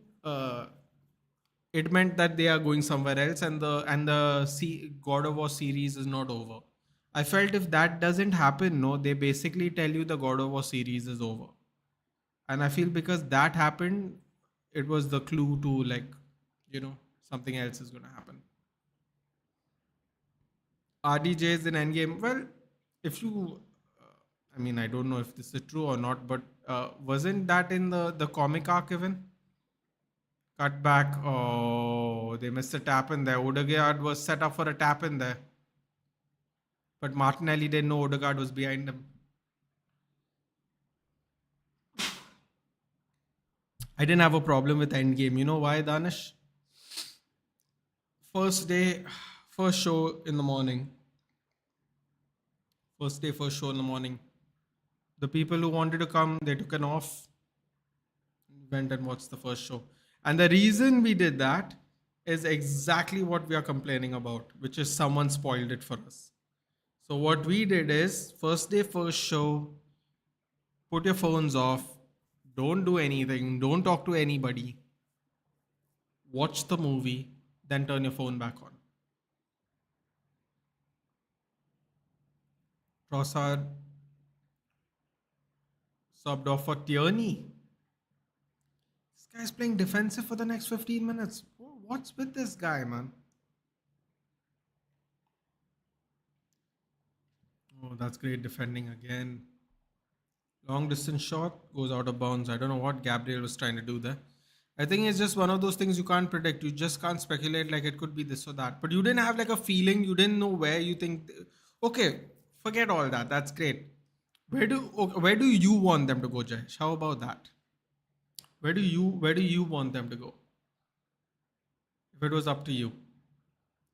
it meant that they are going somewhere else, and the God of War series is not over. I felt if that doesn't happen, no, they basically tell you the God of War series is over, and I feel because that happened, it was the clue to like, something else is gonna happen. RDJs in Endgame. Well, if you, I mean, I don't know if this is true or not, but wasn't that in the comic arc even? Cut back. Oh, they missed a tap in there. Odegaard was set up for a tap in there, but Martinelli didn't know Odegaard was behind him. I didn't have a problem with Endgame. You know why, Danish? First day, first show in the morning. First day, first show in the morning. The people who wanted to come, they took an off, went and watched the first show. And the reason we did that is exactly what we are complaining about, which is someone spoiled it for us. So what we did is first day, first show, put your phones off, don't do anything, don't talk to anybody, watch the movie, then turn your phone back on. Trossard subbed off for Tierney. This guy's playing defensive for the next 15 minutes. What's with this guy, man? Oh, that's great defending again. Long distance shot goes out of bounds. I don't know what Gabriel was trying to do there. I think it's just one of those things you can't predict. You just can't speculate like it could be this or that. But you didn't have like a feeling. You didn't know where you think. Okay, forget all that. That's great. Where do you want them to go, Jayesh? How about that? Where do you want them to go? If it was up to you.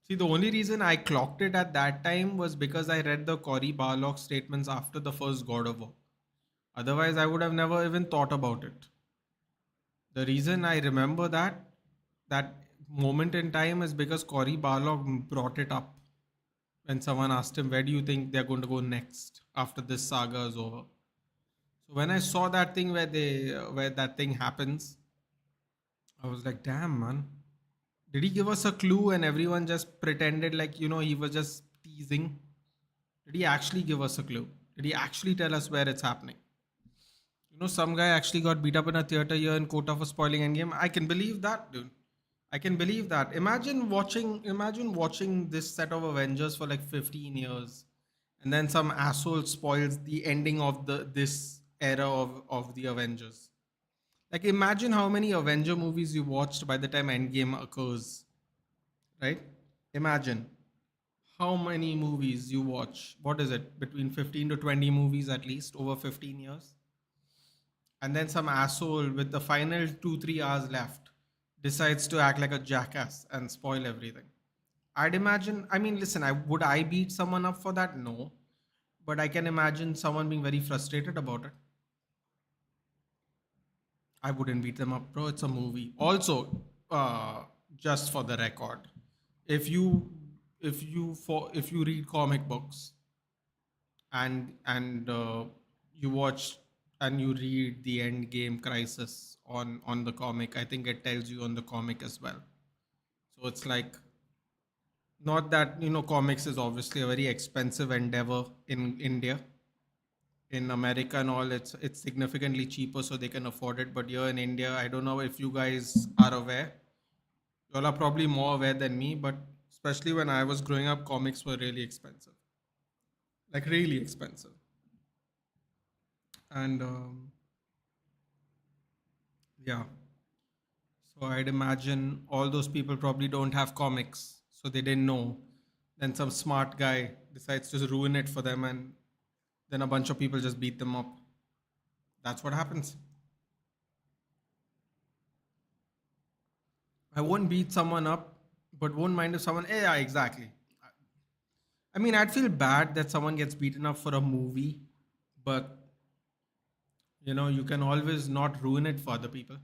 See, the only reason I clocked it at that time was because I read the Cory Barlog statements after the first God of War. Otherwise, I would have never even thought about it. The reason I remember that moment in time is because Cory Barlog brought it up when someone asked him, "Where do you think they're going to go next after this saga is over?" So when I saw that thing where that thing happens, I was like, "Damn, man! Did he give us a clue and everyone just pretended like he was just teasing? Did he actually give us a clue? Did he actually tell us where it's happening?" Some guy actually got beat up in a theater here in Kota for spoiling Endgame. I can believe that, dude. I can believe that. Imagine watching this set of Avengers for like 15 years, and then some asshole spoils the ending of this era of the Avengers. Like, imagine how many Avenger movies you watched by the time Endgame occurs, right? Imagine how many movies you watch. What is it? Between 15 to 20 movies at least over 15 years. And then some asshole with the final 2 3 hours left decides to act like a jackass and spoil everything. I'd imagine, I mean, listen, would I beat someone up for that? No. But I can imagine someone being very frustrated about it. I wouldn't beat them up, bro. It's a movie. Also, just for the record, if you if you read comic books and you watch and you read the end game crisis on the comic, I think it tells you on the comic as well. So it's like, not that, comics is obviously a very expensive endeavor in India. In America and all, it's significantly cheaper, so they can afford it. But here in India, I don't know if you guys are aware. You all are probably more aware than me, but especially when I was growing up, comics were really expensive, like really expensive. And yeah, so I'd imagine all those people probably don't have comics, so they didn't know. Then some smart guy decides to ruin it for them, and then a bunch of people just beat them up. That's what happens. I won't beat someone up, but won't mind if someone. Yeah, exactly. I mean, I'd feel bad that someone gets beaten up for a movie, but you can always not ruin it for other people.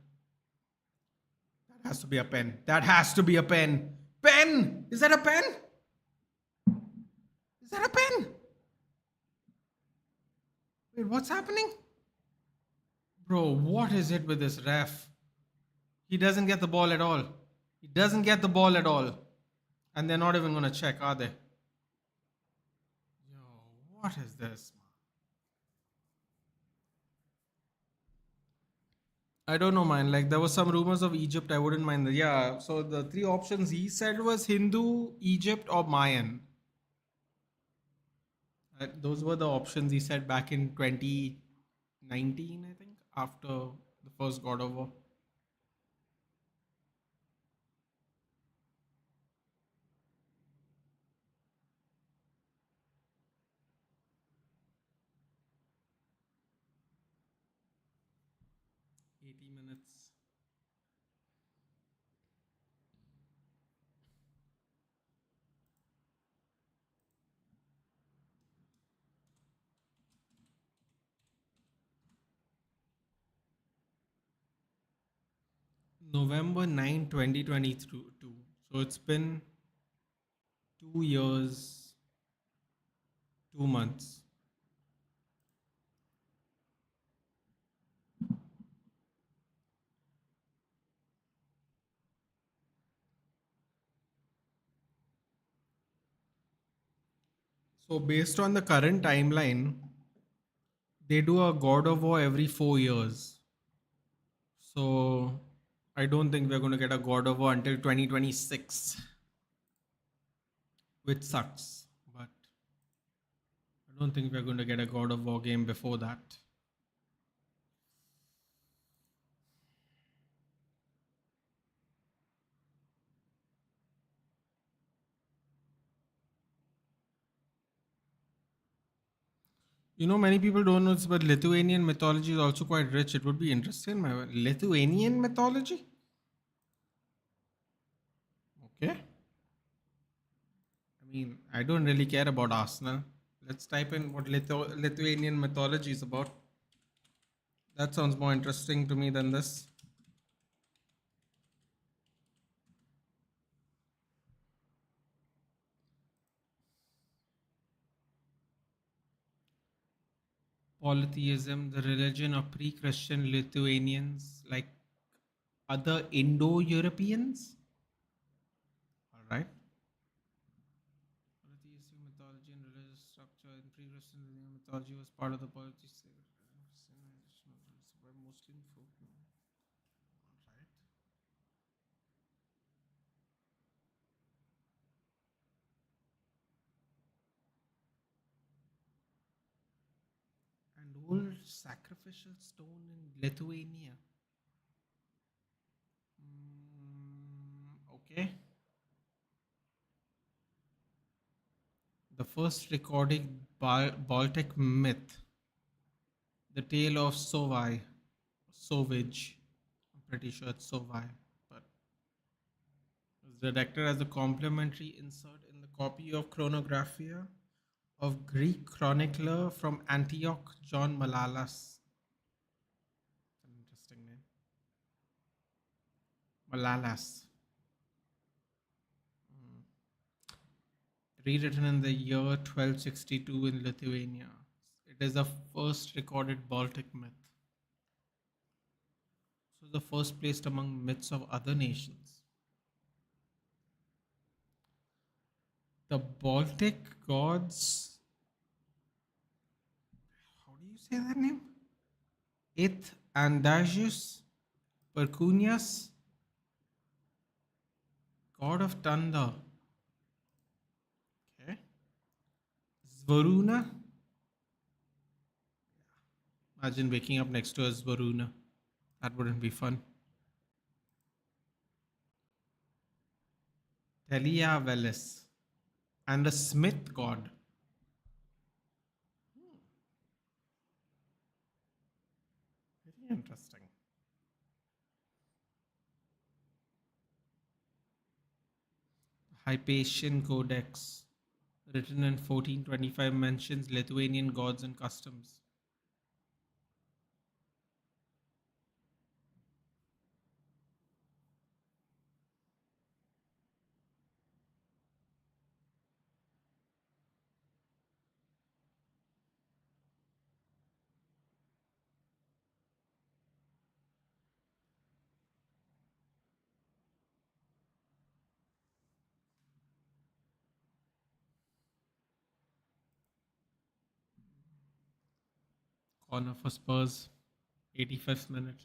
That has to be a pen. That has to be a pen. Pen! Is that a pen? Is that a pen? Wait, what's happening? Bro, what is it with this ref? He doesn't get the ball at all. He doesn't get the ball at all. And they're not even going to check, are they? Yo, what is this? I don't know, man. Like, there was some rumors of Egypt. I wouldn't mind that. Yeah. So the three options he said was Hindu, Egypt, or Mayan. Those were the options he said back in 2019, I think, after the first God of War. 80 minutes. November 9, 2022. So it's been 2 years, 2 months. So based on the current timeline, they do a God of War every 4 years. So I don't think we're going to get a God of War until 2026, which sucks. But I don't think we're going to get a God of War game before that. Many people don't know this, but Lithuanian mythology is also quite rich. It would be interesting. My Lithuanian mythology? Okay. I mean, I don't really care about Arsenal. Let's type in what Lithuanian mythology is about. That sounds more interesting to me than this. Polytheism, the religion of pre Christian Lithuanians, like other Indo Europeans. All right. Polytheistic mythology and religious structure in pre Christian mythology was part of the polytheistic civilization by Muslim folk. All right. And old sacrificial stone in Lithuania. Okay. The first recorded Baltic myth, the tale of Sovai, Sovage. I'm pretty sure it's Sovai, but it was redacted as a complimentary insert in the copy of Chronographia of Greek chronicler from Antioch, John Malalas. An interesting name. Malalas. Rewritten in the year 1262 in Lithuania. It is the first recorded Baltic myth. So the first placed among myths of other nations. The Baltic gods. How do you say that name? Ith Andasius, Percunius, god of thunder. Okay. Svaruna. Imagine waking up next to a Svaruna. That wouldn't be fun. Teliavelis. And the smith god. Very interesting. Hypatian Codex, written in 1425, mentions Lithuanian gods and customs. Corner for Spurs, 85th minute.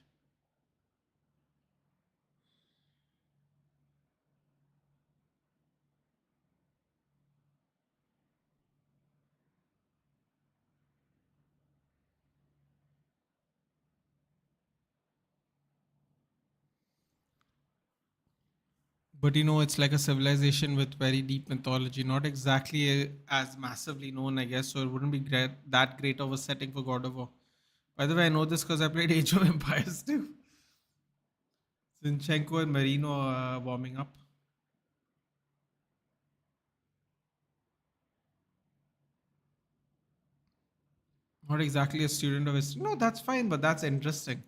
But you know, it's like a civilization with very deep mythology, not exactly as massively known, I guess, so it wouldn't be that great of a setting for God of War. By the way, I know this because I played Age of Empires too. Zinchenko and Marino are warming up. Not exactly a student of history. No, that's fine, but that's interesting.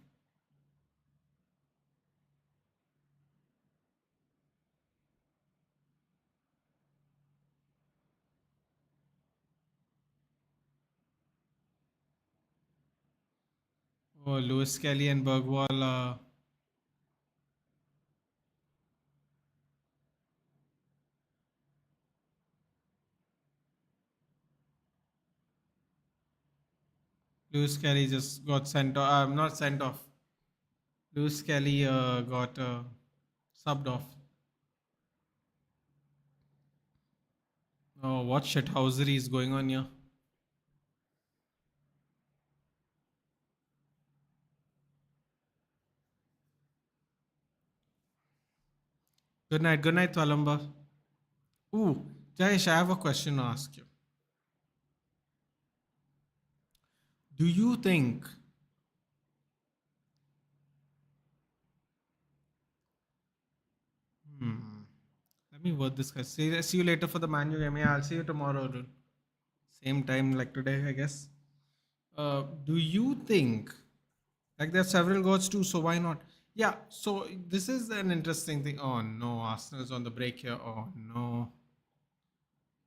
Oh, Lewis Kelly and Bergwall. Lewis Kelly just got sent off. Not sent off. Lewis Kelly got subbed off. Oh, what shithousery is going on here? Good night, Twalamba. Ooh, Jayesh, I have a question to ask you. Do you think let me word this guy. See you later for the Man U game. Yeah, I'll see you tomorrow. Dude. Same time like today, I guess. Do you think like there are several gods too, so why not? Yeah, so this is an interesting thing. Oh no, Arsenal's on the break here. Oh no.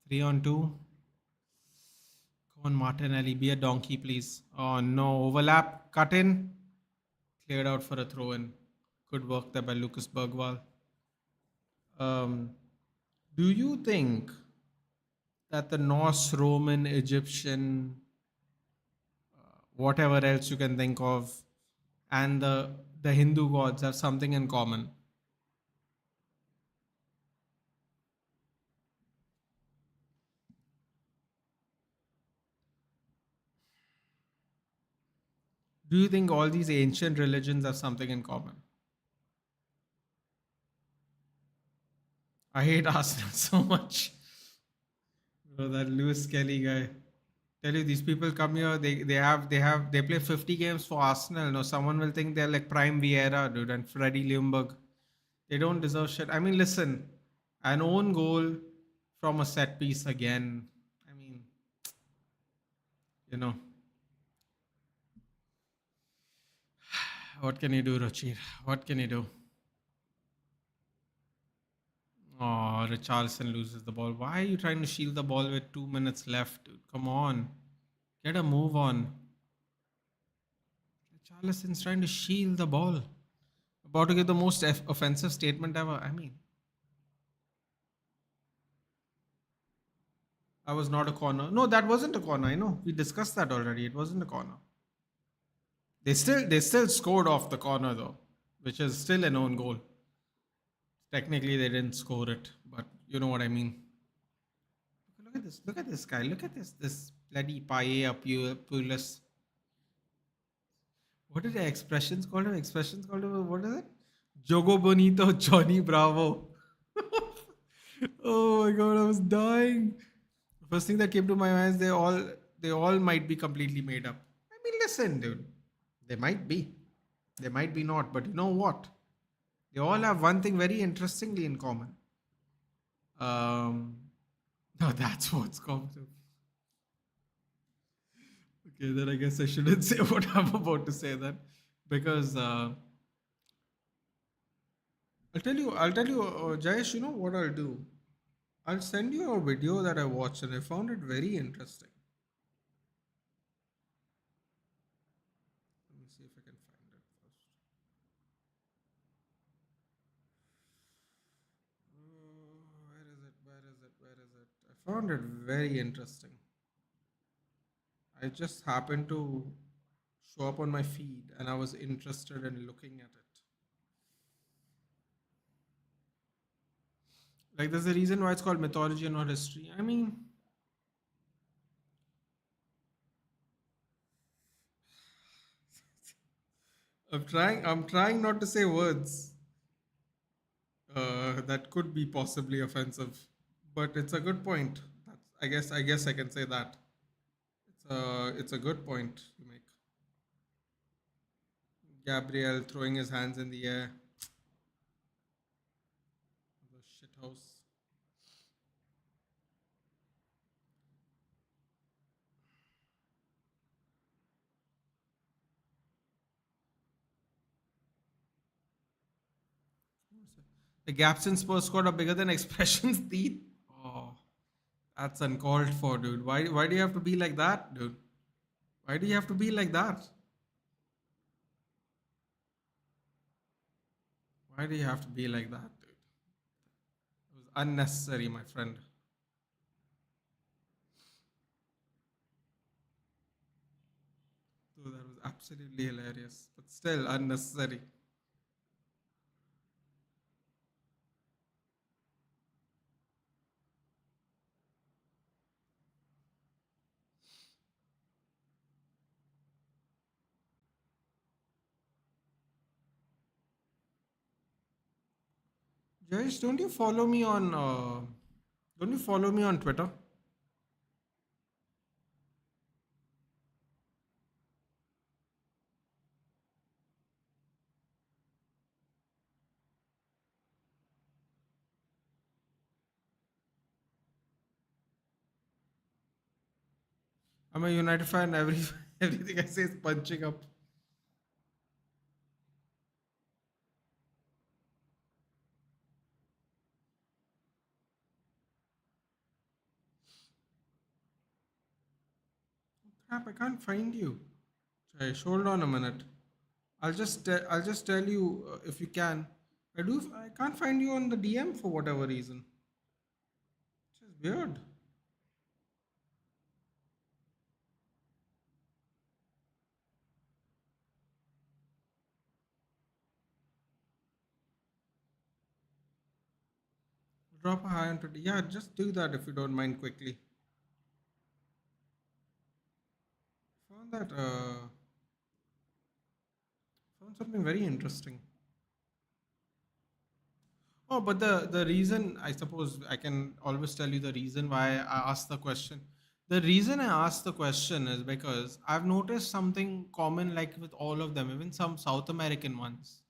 3 on 2. Come on, Martinelli, be a donkey, please. Oh no, overlap, cut in, cleared out for a throw in. Good work there by Lucas Bergwall. Um, do you think that the Norse, Roman, Egyptian, whatever else you can think of, and the Hindu gods have something in common? Do you think all these ancient religions have something in common? I hate Arsenal so much. Bro, that Lewis Kelly guy. Tell you these people come here, they play 50 games for Arsenal. No, someone will think they're like prime Vieira, dude, and Freddie Ljungberg. They don't deserve shit. I mean, listen, an own goal from a set piece again. I mean, you know, what can you do, Rachir? What can you do? Oh, Richarlison loses the ball. Why are you trying to shield the ball with 2 minutes left, dude? Come on. Get a move on. Richarlison's trying to shield the ball. About to give the most offensive statement ever. I mean, that was not a corner. No, that wasn't a corner. I know. We discussed that already. It wasn't a corner. They still scored off the corner though, which is still an own goal. Technically, they didn't score it, but you know what I mean. Look at this! Look at this guy! Look at this bloody paella Pulis. What are the expressions called? Expressions called? What is it? Jogo Bonito, Johnny Bravo. Oh my god, I was dying. The first thing that came to my mind is they all might be completely made up. I mean, listen, dude. They might be. They might be not, but you know what? They all have one thing very interestingly in common. Um, no, that's what's common. Okay, then I guess I shouldn't say what I'm about to say then, because I'll tell you, Jayesh. You know what I'll do? I'll send you a video that I watched and I found it very interesting. Let me see if I can find it first. Where is it? Where is it? Where is it? I found it very interesting. I just happened to show up on my feed and I was interested in looking at it. Like, there's a reason why it's called mythology and not history. I mean, I'm trying not to say words that could be possibly offensive, but it's a good point. I guess I can say that. It's a good point you make. Gabriel throwing his hands in the air. The shit house. The gaps in Spurs squad are bigger than expressions teeth. Oh, that's uncalled for, dude. Why do you have to be like that, dude? Why do you have to be like that? Why do you have to be like that, dude? It was unnecessary, my friend. Dude, that was absolutely hilarious, but still unnecessary. Jayesh, don't you follow me on? Don't you follow me on Twitter? I'm a United fan. Everything I say is punching up. Crap, I can't find you. Jayesh, hold on a minute. I'll just tell you if you can. I can't find you on the DM for whatever reason. Which is weird. Drop a hi on Twitter. Yeah, just do that if you don't mind quickly. Found that found something very interesting. Oh, but the reason, I suppose I can always tell you the reason why I asked the question. The reason I asked the question is because I've noticed something common, like with all of them, even some South American ones.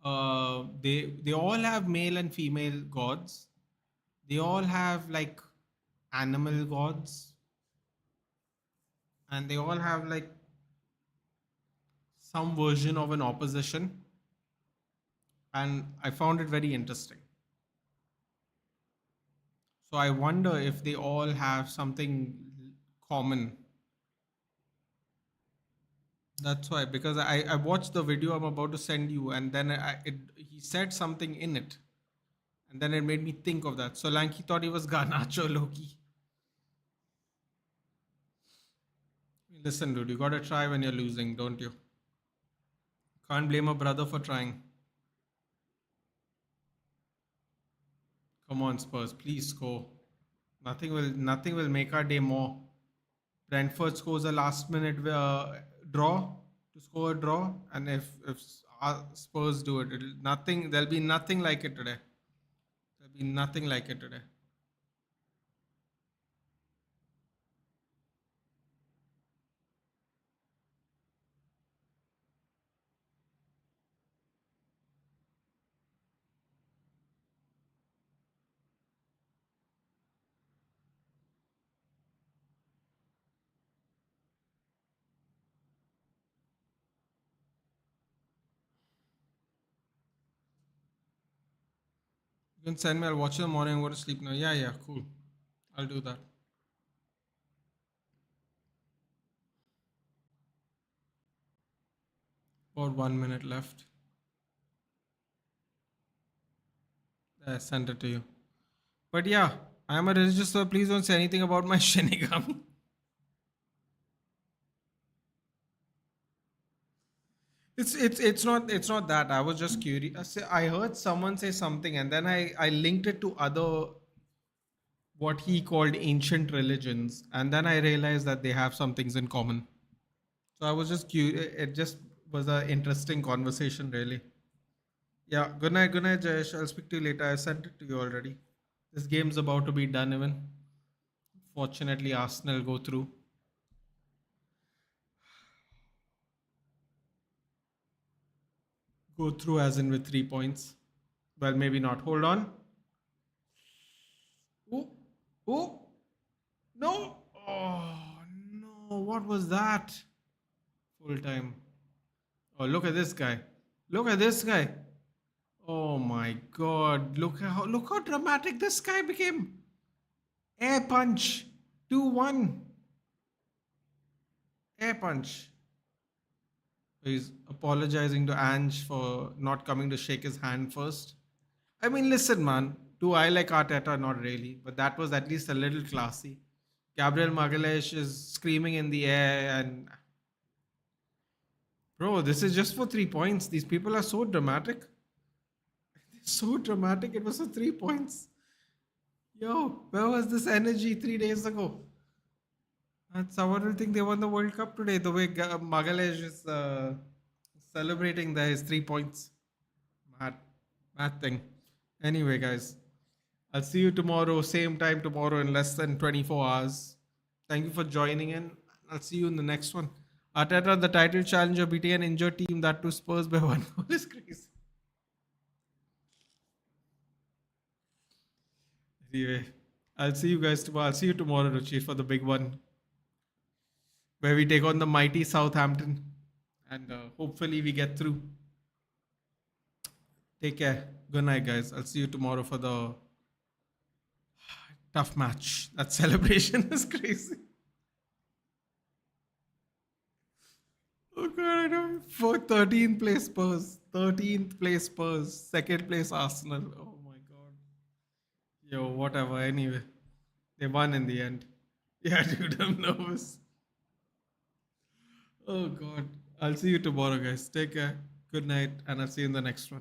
They all have male and female gods. They all have like animal gods, and they all have like some version of an opposition. And I found it very interesting. So I wonder if they all have something common. That's why, because I watched the video I'm about to send you, and then he said something in it, and then it made me think of that. So Lanky thought he was Garnacho Loki. Listen, dude, you gotta try when you're losing, don't you? Can't blame a brother for trying. Come on, Spurs, please score. Nothing will make our day more. Brentford scores a last minute draw to score a draw, and if Spurs do it, there'll be nothing like it today. There'll be nothing like it today. You can send me. I'll watch in the morning. Go to sleep now. Yeah, yeah, cool. I'll do that. About 1 minute left. I sent it to you. But yeah, I am a religious, so please don't say anything about my Shinigami. It's not that. I was just curious. I heard someone say something, and then I linked it to other what he called ancient religions, and then I realized that they have some things in common. So I was just curious. It just was an interesting conversation, really. Yeah. Good night, Jayesh. I'll speak to you later. I sent it to you already. This game's about to be done. Even fortunately, Arsenal go through. Go through as in with 3 points. Well, maybe not. Hold on. Oh, oh, no. Oh, no. What was that? Full time. Oh, look at this guy. Look at this guy. Oh my god. Look how dramatic this guy became. Air punch. 2-1. Air punch. He's apologizing to Ange for not coming to shake his hand first. I mean, listen, man. Do I like Arteta? Not really. But that was at least a little classy. Gabriel Magalhaes is screaming in the air, and bro, this is just for 3 points. These people are so dramatic. So dramatic. It was for 3 points. Yo, where was this energy 3 days ago? And someone will think they won the World Cup today. The way Magalhaes is celebrating his 3 points. Mad, mad thing. Anyway, guys, I'll see you tomorrow, same time tomorrow in less than 24 hours. Thank you for joining in. I'll see you in the next one. Arteta, the title challenger, beating an injured team that to Spurs by 1 goal is crazy. Anyway, I'll see you guys tomorrow. I'll see you tomorrow, Ruchi, for the big one where we take on the mighty Southampton, and hopefully we get through. Take care. Good night, guys. I'll see you tomorrow for the tough match. That celebration is crazy. Oh god, I know. For 13th place Spurs. 13th place Spurs. Second place Arsenal. Oh my god. Yo, whatever. Anyway, they won in the end. Yeah, dude, I'm nervous. Oh god. I'll see you tomorrow, guys. Take care. Good night, and I'll see you in the next one.